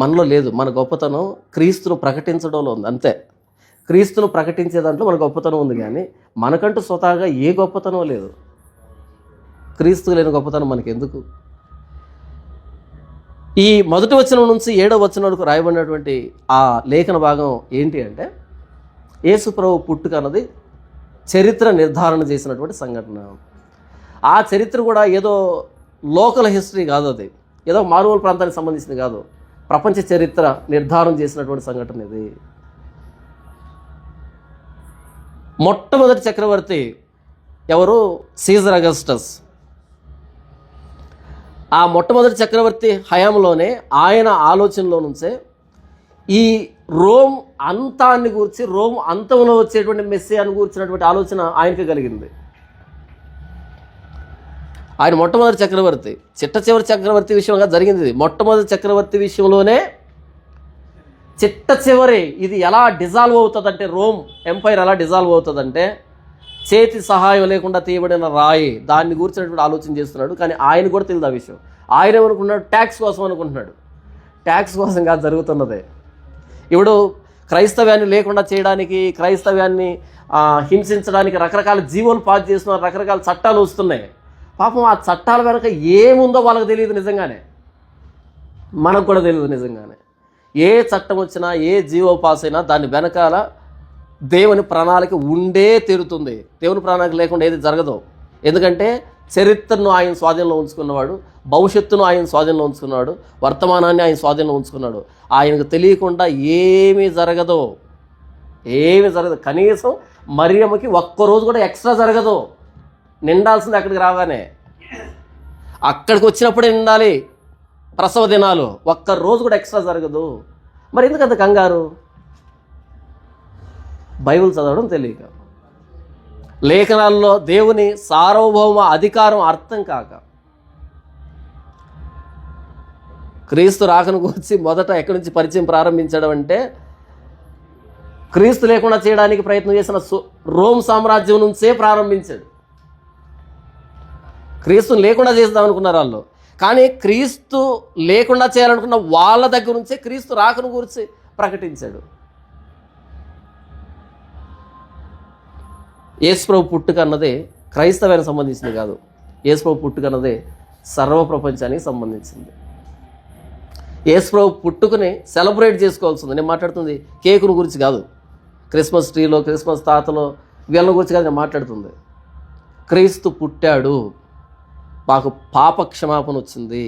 మనలో లేదు. మన గొప్పతనం క్రీస్తును ప్రకటించడంలో ఉంది, అంతే. క్రీస్తును ప్రకటించే దాంట్లో మన గొప్పతనం ఉంది, కానీ మనకంటూ స్వతహాగా ఏ గొప్పతనం లేదు. క్రీస్తు లేని గొప్పతనం మనకెందుకు? ఈ మొదటి వచనం నుంచి 7వ వచనం వరకు రాయబడినటువంటి ఆ లేఖన భాగం ఏంటి అంటే, యేసు ప్రభువు పుట్టుక అన్నది చరిత్ర నిర్ధారణ చేసినటువంటి సంఘటన. ఆ చరిత్ర కూడా ఏదో లోకల్ హిస్టరీ కాదు, అది ఏదో మారుమూల ప్రాంతానికి సంబంధించింది కాదు. ప్రపంచ చరిత్ర నిర్ధారణ చేసినటువంటి సంఘటన ఇది. మొట్టమొదటి చక్రవర్తి ఎవరు? Caesar Augustus. ఆ మొట్టమొదటి చక్రవర్తి హయాంలోనే, ఆయన ఆలోచనలో నుంచే ఈ రోమ్ అంతాన్ని గూర్చి, రోమ్ అంతంలో వచ్చేటువంటి మెస్సియాను గూర్చినటువంటి ఆలోచన ఆయనకి కలిగింది. ఆయన మొట్టమొదటి చక్రవర్తి. చిట్ట చివరి చక్రవర్తి విషయంగా జరిగింది ఇది. మొట్టమొదటి చక్రవర్తి విషయంలోనే చిట్ట చివరి ఇది ఎలా డిజాల్వ్ అవుతుందంటే, రోమ్ ఎంపైర్ ఎలా డిజాల్వ్ అవుతుందంటే, చేతి సహాయం లేకుండా తీయబడిన రాయి, దాన్ని గురించినటువంటి ఆలోచన చేస్తున్నాడు. కానీ ఆయన కూడా తెలియదు ఆ విషయం. ఆయన ఏమనుకుంటున్నాడు? ట్యాక్స్ కోసం అనుకుంటున్నాడు. ట్యాక్స్ కోసం కాదు జరుగుతున్నదే. ఇప్పుడు క్రైస్తవ్యాన్ని లేకుండా చేయడానికి, క్రైస్తవ్యాన్ని హింసించడానికి రకరకాల జీవోలు పాస్ చేస్తున్నారు, రకరకాల చట్టాలు వస్తున్నాయి. పాపం ఆ చట్టాల వెనక ఏముందో వాళ్ళకి తెలియదు నిజంగానే, మనకు కూడా తెలియదు నిజంగానే. ఏ చట్టం వచ్చినా, ఏ జీవో పాస్ అయినా దాని వెనకాల దేవుని ప్రణాళిక ఉండే తీరుతుంది. దేవుని ప్రణాళిక లేకుండా ఏది జరగదు. ఎందుకంటే చరిత్రను ఆయన స్వాధీనంలో ఉంచుకున్నవాడు, భవిష్యత్తును ఆయన స్వాధీనంలో ఉంచుకున్నాడు, వర్తమానాన్ని ఆయన స్వాధీనంలో ఉంచుకున్నాడు. ఆయనకు తెలియకుండా ఏమీ జరగదు. కనీసం మరియమ్మకి ఒక్కరోజు కూడా ఎక్స్ట్రా జరగదు. నిండాల్సింది అక్కడికి రాగానే, అక్కడికి వచ్చినప్పుడే నిండాలి. ప్రసవ దినాలు ఒక్కరోజు కూడా ఎక్స్ట్రా జరగదు. మరి ఎందుకంత కంగారు? బైబిల్ చదవడం తెలియక, లేఖనాల్లో దేవుని సార్వభౌమ అధికారం అర్థం కాక, క్రీస్తు రాకను గురించి మొదట ఎక్కడి నుంచి పరిచయం ప్రారంభించడం అంటే, క్రీస్తు లేకుండా చేయడానికి ప్రయత్నం చేసిన రోమ్ సామ్రాజ్యం నుంచే ప్రారంభించాడు. క్రీస్తుని లేకుండా చేద్దాం అనుకున్నారు వాళ్ళు, కానీ క్రీస్తు లేకుండా చేయాలనుకున్న వాళ్ళ దగ్గర నుంచే క్రీస్తు రాకను గురించి ప్రకటించాడు. యేసుప్రభు పుట్టుక అన్నదే క్రైస్తవానికి సంబంధించింది కాదు. యేసుప్రభు పుట్టుక అన్నదే సర్వ ప్రపంచానికి సంబంధించింది. యేసుప్రభు పుట్టుకుని సెలబ్రేట్ చేసుకోవాల్సింది. నేను మాట్లాడుతుంది కేకును గురించి కాదు, క్రిస్మస్ ట్రీలో, క్రిస్మస్ తాతలో వీళ్ళ గురించి కాదు నేను మాట్లాడుతుంది. క్రీస్తు పుట్టాడు, మాకు పాప క్షమాపణ వచ్చింది,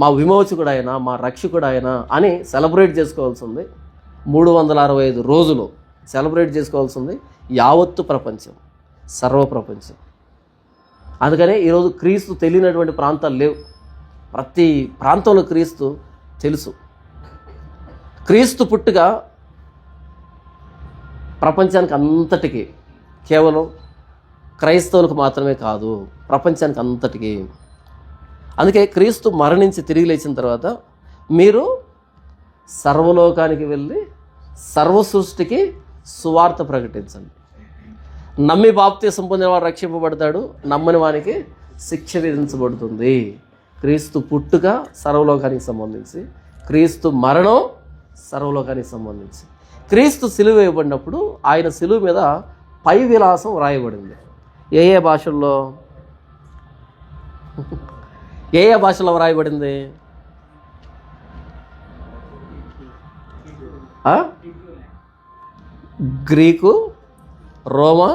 మా విమోచకుడు ఆయన, మా రక్షకుడు ఆయన అని సెలబ్రేట్ చేసుకోవాల్సింది. 365 రోజులు సెలబ్రేట్ చేసుకోవాల్సింది యావత్తు ప్రపంచం, సర్వప్రపంచం. అందుకనే ఈరోజు క్రీస్తు తెలియనటువంటి ప్రాంతాలు లేవు. ప్రతి ప్రాంతంలో క్రీస్తు తెలుసు. క్రీస్తు పుట్టుక ప్రపంచానికి అంతటికి, కేవలం క్రైస్తవులకు మాత్రమే కాదు, ప్రపంచానికి అంతటికి. అందుకే క్రీస్తు మరణించి తిరిగి లేచిన తర్వాత మీరు సర్వలోకానికి వెళ్ళి సర్వ సృష్టికి సువార్త ప్రకటించండి. నమ్మి బాప్తీసం పొందిన వాడు రక్షింపబడతాడు, నమ్మని వానికి శిక్ష విధించబడుతుంది. క్రీస్తు పుట్టుక సర్వలోకానికి సంబంధించి, క్రీస్తు మరణం సర్వలోకానికి సంబంధించి. క్రీస్తు సిలువ వేయబడినప్పుడు ఆయన సిలువ మీద పై విలాసం రాయబడింది. ఏ ఏ భాషల్లో వ్రాయబడింది? గ్రీకు, రోమా,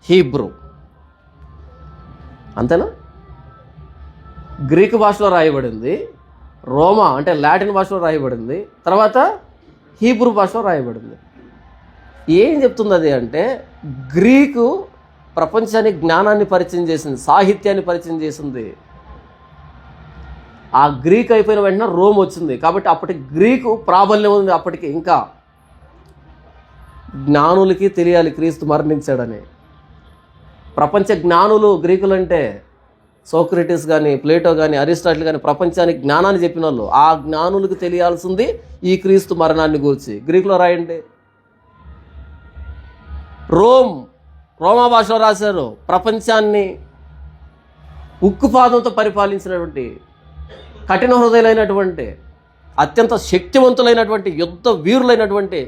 హీబ్రూ, అంతేనా? గ్రీకు భాషలో రాయబడింది, రోమా అంటే లాటిన్ భాషలో రాయబడింది, తర్వాత హీబ్రూ భాషలో రాయబడింది. ఏం చెప్తుంది అది అంటే, గ్రీకు ప్రపంచానికి జ్ఞానాన్ని పరిచయం చేసింది, సాహిత్యాన్ని పరిచయం చేసింది. ఆ గ్రీక్ అయిపోయిన వెంటనే రోమ్ వచ్చింది. కాబట్టి అప్పటి గ్రీకు ప్రాబల్యం ఉంది. అప్పటికి ఇంకా జ్ఞానులకి తెలియాలి క్రీస్తు మరణించాడని. ప్రపంచ జ్ఞానులు గ్రీకులంటే సోక్రటీస్ కానీ, ప్లేటో కానీ, అరిస్టాటిల్ కానీ ప్రపంచానికి జ్ఞానాన్ని చెప్పిన వాళ్ళు. ఆ జ్ఞానులకు తెలియాల్సింది ఈ క్రీస్తు మరణాన్ని గురించి. గ్రీకులో రాయండి. రోమా భాషలో రాశారు. ప్రపంచాన్ని ఉక్కుపాదంతో పరిపాలించినటువంటి, కఠిన హృదయులైనటువంటి, అత్యంత శక్తివంతులైనటువంటి, యుద్ధ వీరులైనటువంటి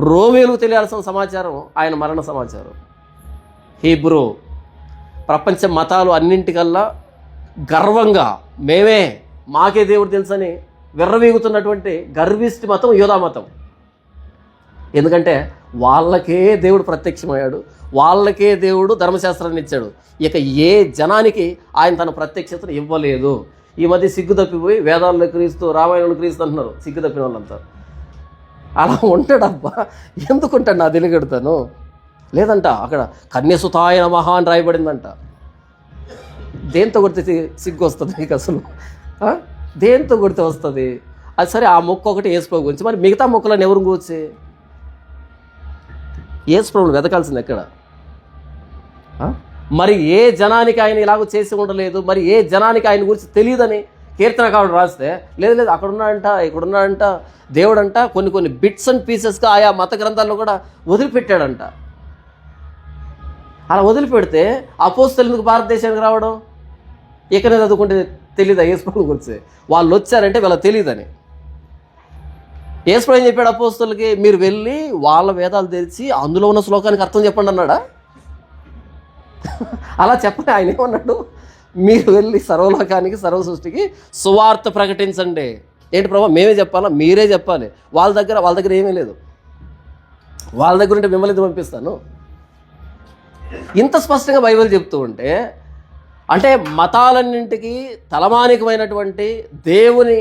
రోమేలకు తెలియాల్సిన సమాచారం ఆయన మరణ సమాచారం. హీబ్రూ ప్రపంచ మతాలు అన్నింటికల్లా గర్వంగా మాకే దేవుడు తెలుసని విర్రవీగుతున్నటువంటి గర్విష్టి మతం యూదా మతం. ఎందుకంటే వాళ్ళకే దేవుడు ప్రత్యక్షమయ్యాడు, వాళ్ళకే దేవుడు ధర్మశాస్త్రాన్ని ఇచ్చాడు. ఇక ఏ జనానికి ఆయన తన ప్రత్యక్షతను ఇవ్వలేదు. ఈ మధ్య సిగ్గు తప్పిపోయి వేదాల్లో క్రీస్తు, రామాయణంలో క్రీస్తు అంటున్నారు సిగ్గు తప్పిన వాళ్ళంతా. అలా ఉంటాడబ్బా, ఎందుకుంటాడు? నా తెలియగడతాను లేదంట. అక్కడ కన్యసుతాయ నమః అని రాయబడిందంట. దేంతో కొడితే సిగ్గు వస్తుంది నీకు అసలు? దేంతో కొడితే వస్తుంది? అది సరే, ఆ మొక్క ఒకటి యేసుప్రభు గురించి. మరి మిగతా మొక్కలను ఎవరు కూర్చి? యేసుప్రభుని వెతకాల్సింది ఎక్కడ? మరి ఏ జనానికి ఆయన ఇలాగ చేసి ఉండలేదు, మరి ఏ జనానికి ఆయన గురించి తెలియదని కీర్తనకారుడు రాస్తే, లేదు అక్కడ ఉన్నాడంట, ఇక్కడ ఉన్నాడంట, దేవుడంట కొన్ని బిట్స్ అండ్ పీసెస్గా ఆయా మత గ్రంథాల్లో కూడా వదిలిపెట్టాడంట. అలా వదిలిపెడితే అపోస్తలులు ఎందుకు భారతదేశానికి రావడం? ఇక్కడే చదువుకుంటే తెలీదా యేసుప్రభు గురించి? వాళ్ళు వచ్చారంటే వీళ్ళకి తెలియదని. యేసుప్రభు ఏం చెప్పాడు అపోస్తలులకి? మీరు వెళ్ళి వాళ్ళ వేదాలు తెరిచి అందులో ఉన్న శ్లోకానికి అర్థం చెప్పండి అన్నాడా? అలా చెప్పండి. ఆయన ఏమన్నాడు? మీరు వెళ్ళి సర్వలోకానికి, సర్వ సృష్టికి సువార్త ప్రకటించండి. ఏంటి ప్రభా, మేమే చెప్పాలా? మీరే చెప్పాలి. వాళ్ళ దగ్గర ఏమీ లేదు. వాళ్ళ దగ్గర ఉంటే మిమ్మల్ని పంపిస్తాను. ఇంత స్పష్టంగా బైబిల్ చెప్తూ ఉంటే, అంటే మతాలన్నింటికి తలమానికమైనటువంటి దేవుని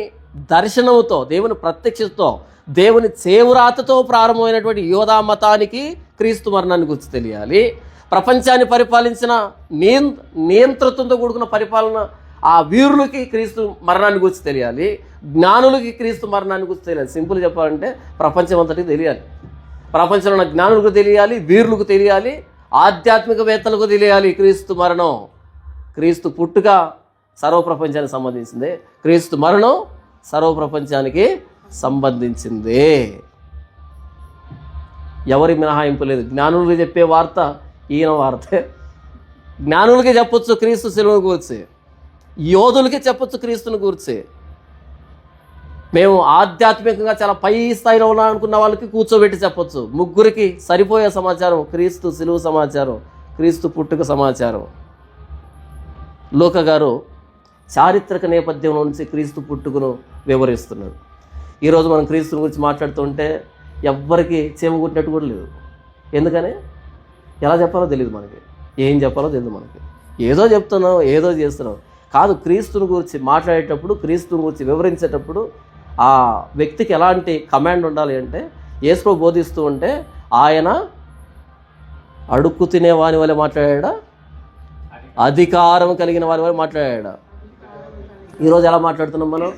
దర్శనంతో, దేవుని ప్రత్యక్షతతో, దేవుని చేవురాతతో ప్రారంభమైనటువంటి యోధా మతానికి క్రీస్తు మరణాన్ని గురించి తెలియాలి. ప్రపంచాన్ని పరిపాలించిన నియంత్రణతో కూడుకున్న పరిపాలన ఆ వీరులకి క్రీస్తు మరణాన్ని గురించి తెలియాలి. జ్ఞానులకి క్రీస్తు మరణాన్ని గురించి తెలియాలి. సింపుల్ చెప్పాలంటే ప్రపంచం అంతటికి తెలియాలి. ప్రపంచంలో ఉన్న జ్ఞానులకు తెలియాలి, వీరులకు తెలియాలి, ఆధ్యాత్మికవేత్తలకు తెలియాలి క్రీస్తు మరణం. క్రీస్తు పుట్టుక సర్వప్రపంచానికి సంబంధించిందే, క్రీస్తు మరణం సర్వప్రపంచానికి సంబంధించిందే. ఎవరి మినహాయింపు లేదు. జ్ఞానులకి చెప్పే వార్త ఈయన వార్తే. జ్ఞానులకి చెప్పొచ్చు క్రీస్తు శిలువను గురించి, యోధులకి చెప్పొచ్చు క్రీస్తుని గురించి. మేము ఆధ్యాత్మికంగా చాలా పై స్థాయిలో ఉన్నాం అనుకున్న వాళ్ళకి కూర్చోబెట్టి చెప్పొచ్చు. ముగ్గురికి సరిపోయే సమాచారం క్రీస్తు శిలువ సమాచారం, క్రీస్తు పుట్టుక సమాచారం. లోక గారు చారిత్రక నేపథ్యంలో నుంచి క్రీస్తు పుట్టుకను వివరిస్తున్నాడు. ఈరోజు మనం క్రీస్తుని గురించి మాట్లాడుతుంటే ఎవ్వరికి చేమగుట్టినట్టు కూడా లేదు. ఎందుకని? ఎలా చెప్పాలో తెలియదు మనకి, ఏం చెప్పాలో తెలియదు మనకి. ఏదో చెప్తున్నాం, ఏదో చేస్తున్నాం. కాదు, క్రీస్తుని గురించి మాట్లాడేటప్పుడు, క్రీస్తుని గురించి వివరించేటప్పుడు ఆ వ్యక్తికి ఎలాంటి కమాండ్ ఉండాలి అంటే, యేసుప్రభు బోధిస్తూ ఉంటే ఆయన అడుక్కు తినే వాని వల్ల మాట్లాడా, అధికారం కలిగిన వారి వల్ల మాట్లాడా? ఈరోజు ఎలా మాట్లాడుతున్నాం మనం?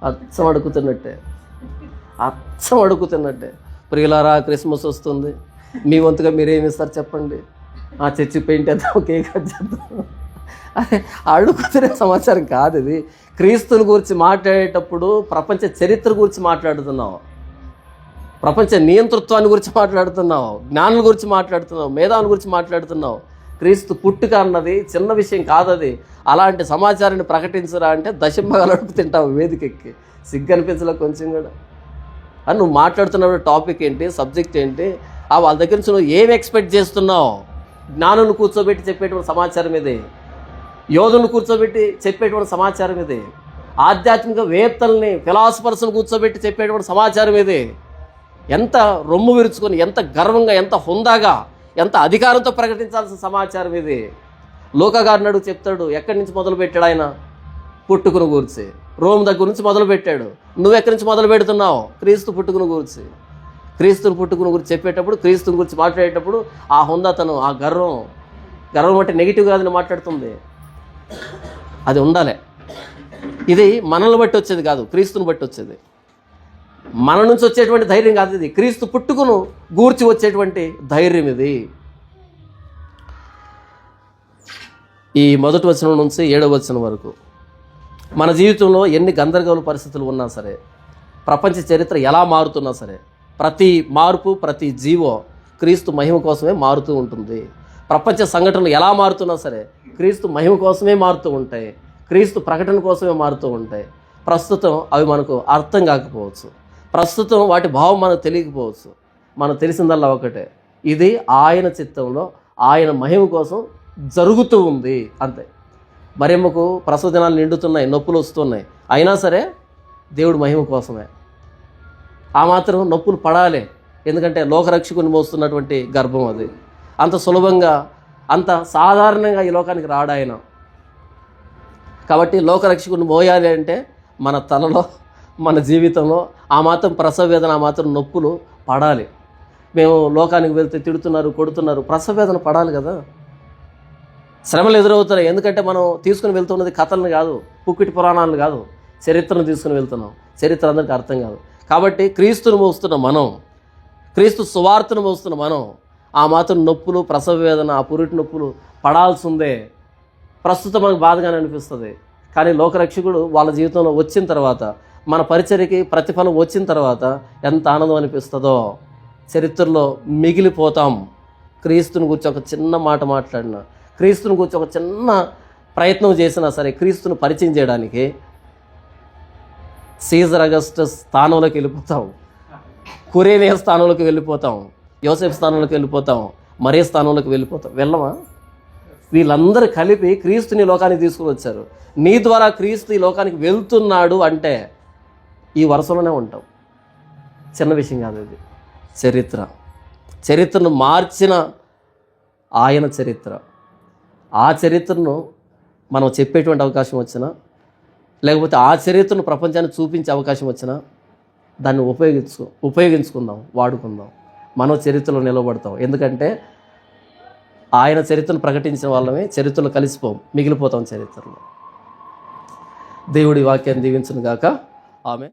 అచ్చం అడుగుతున్నట్టే. ప్రియులారా, క్రిస్మస్ వస్తుంది, మీ వంతుగా మీరేమి ఇస్తారు చెప్పండి? ఆ చర్చి పెయింట్ వేద్దాం, కేక్ కట్ చేద్దాం. అదే అడుగుతున్న సమాచారం కాదు ఇది. క్రీస్తుని గురించి మాట్లాడేటప్పుడు ప్రపంచ చరిత్ర గురించి మాట్లాడుతున్నావు, ప్రపంచ నియంతృత్వాన్ని గురించి మాట్లాడుతున్నావు, జ్ఞానుల గురించి మాట్లాడుతున్నావు, మేధావుల గురించి మాట్లాడుతున్నావు. క్రీస్తు పుట్టుక అన్నది చిన్న విషయం కాదది. అలాంటి సమాచారాన్ని ప్రకటించరా అంటే దశంభాగాలు అడుగు తింటావు వేదికెక్కి. సిగ్గు అనిపించలే కొంచెం కూడా? అని నువ్వు మాట్లాడుతున్నప్పుడు టాపిక్ ఏంటి, సబ్జెక్ట్ ఏంటి, వాళ్ళ దగ్గర నుంచి నువ్వు ఏం ఎక్స్పెక్ట్ చేస్తున్నావు? జ్ఞానులను కూర్చోబెట్టి చెప్పేటువంటి సమాచారం ఇది, యోధులను కూర్చోబెట్టి చెప్పేటువంటి సమాచారం ఇది, ఆధ్యాత్మిక వేత్తల్ని ఫిలాసఫర్స్ని కూర్చోబెట్టి చెప్పేటువంటి సమాచారం ఇది. ఎంత రొమ్ము విరుచుకొని, ఎంత గర్వంగా, ఎంత హుందాగా, ఎంత అధికారంతో ప్రకటించాల్సిన సమాచారం ఇది. లోకగారిని అడుగు చెప్తాడు, ఎక్కడి నుంచి మొదలు పెట్టాడు ఆయన? పుట్టుకును గూర్చి రోమ్ దగ్గర నుంచి మొదలు పెట్టాడు. నువ్వు ఎక్కడి నుంచి మొదలు పెడుతున్నావు? క్రీస్తు పుట్టుకును గూర్చి. క్రీస్తుని పుట్టుకుని గురించి చెప్పేటప్పుడు, క్రీస్తుని గురించి మాట్లాడేటప్పుడు ఆ హుందాతనం, ఆ గర్వం అంటే నెగిటివ్ కాదని మాట్లాడుతుంది. అది ఉండాలి. ఇది మనల్ని బట్టి వచ్చేది కాదు, క్రీస్తుని బట్టి వచ్చేది. మన నుంచి వచ్చేటువంటి ధైర్యం కాదు ఇది, క్రీస్తు పుట్టుకును గూర్చి వచ్చేటువంటి ధైర్యం ఇది. ఈ 1వ వచనం నుంచి 7వ వచనం వరకు మన జీవితంలో ఎన్ని గందరగోళ పరిస్థితులు ఉన్నా సరే, ప్రపంచ చరిత్ర ఎలా మారుతున్నా సరే, ప్రతి మార్పు, ప్రతి జీవో క్రీస్తు మహిమ కోసమే మారుతూ ఉంటుంది. ప్రపంచ సంఘటనలు ఎలా మారుతున్నా సరే క్రీస్తు మహిమ కోసమే మారుతూ ఉంటాయి, క్రీస్తు ప్రకటన కోసమే మారుతూ ఉంటాయి. ప్రస్తుతం అవి మనకు అర్థం కాకపోవచ్చు, ప్రస్తుతం వాటి భావం మనకు తెలియకపోవచ్చు. మనకు తెలిసిందల్లా ఒకటే, ఇది ఆయన చిత్తంలో ఆయన మహిమ కోసం జరుగుతూ ఉంది అంతే. మరియమ్మకు ప్రసవ దినాలు నిండుతున్నాయి, నొప్పులు వస్తున్నాయి, అయినా సరే దేవుడు మహిమ కోసమే. ఆ మాత్రం నొప్పులు పడాలి, ఎందుకంటే లోకరక్షకుని మోస్తున్నటువంటి గర్భం అది. అంత సులభంగా, అంత సాధారణంగా ఈ లోకానికి రాడాయన. కాబట్టి లోకరక్షకుని మోయాలి అంటే మన తలలో, మన జీవితంలో ఆ మాత్రం ప్రసవ వేదన, ఆ మాత్రం నొప్పులు పడాలి. మేము లోకానికి వెళ్తే తిడుతున్నారు, కొడుతున్నారు, ప్రసవ వేదన పడాలి కదా. శ్రమలు ఎదురవుతున్నాయి, ఎందుకంటే మనం తీసుకుని వెళ్తున్నది కథలను కాదు, పుక్కిటి పురాణాలను కాదు, చరిత్రను తీసుకుని వెళ్తున్నాం. చరిత్ర అందరికీ అర్థం కాదు. కాబట్టి క్రీస్తును మోస్తున్న మనం, క్రీస్తు సువార్తను మోస్తున్న మనం ఆ మాత్రం నొప్పులు, ప్రసవ వేదన, ఆ పురిటి నొప్పులు పడాల్సిందే. ప్రస్తుతం మనకు బాధగానే అనిపిస్తుంది, కానీ లోకరక్షకుడు వాళ్ళ జీవితంలో వచ్చిన తర్వాత, మన పరిచర్యకి ప్రతిఫలం వచ్చిన తర్వాత ఎంత ఆనందం అనిపిస్తుందో. చరిత్రలో మిగిలిపోతాం. క్రీస్తుని గురించి ఒక చిన్న మాట మాట్లాడినా, క్రీస్తుని గురించి ఒక చిన్న ప్రయత్నం చేసినా సరే, క్రీస్తుని పరిచయం చేయడానికి సీజర్ అగస్టస్ స్థానంలోకి వెళ్ళిపోతాం, కురేనియా స్థానంలోకి వెళ్ళిపోతాం, యోసేఫ్ స్థానంలోకి వెళ్ళిపోతాం, మరే స్థానంలోకి వెళ్ళిపోతాం. వెళ్ళమా? వీళ్ళందరూ కలిపి క్రీస్తుని లోకానికి తీసుకుని వచ్చారు. నీ ద్వారా క్రీస్తు ఈ లోకానికి వెళ్తున్నాడు అంటే ఈ వరుసలోనే ఉంటాం. చిన్న విషయం కాదు ఇది. చరిత్రను మార్చిన ఆయన చరిత్ర. ఆ చరిత్రను మనం చెప్పేటువంటి అవకాశం వచ్చినా, లేకపోతే ఆ చరిత్రను ప్రపంచానికి చూపించే అవకాశం వచ్చినా దాన్ని ఉపయోగించుకుందాం, వాడుకుందాం. మనం చరిత్రలో నిలబడతాం. ఎందుకంటే ఆయన చరిత్రను ప్రకటించిన వాళ్ళమే చరిత్రలో మిగిలిపోతాం చరిత్రలో. దేవుడి వాక్యాన్ని దీవించును గాక. ఆమె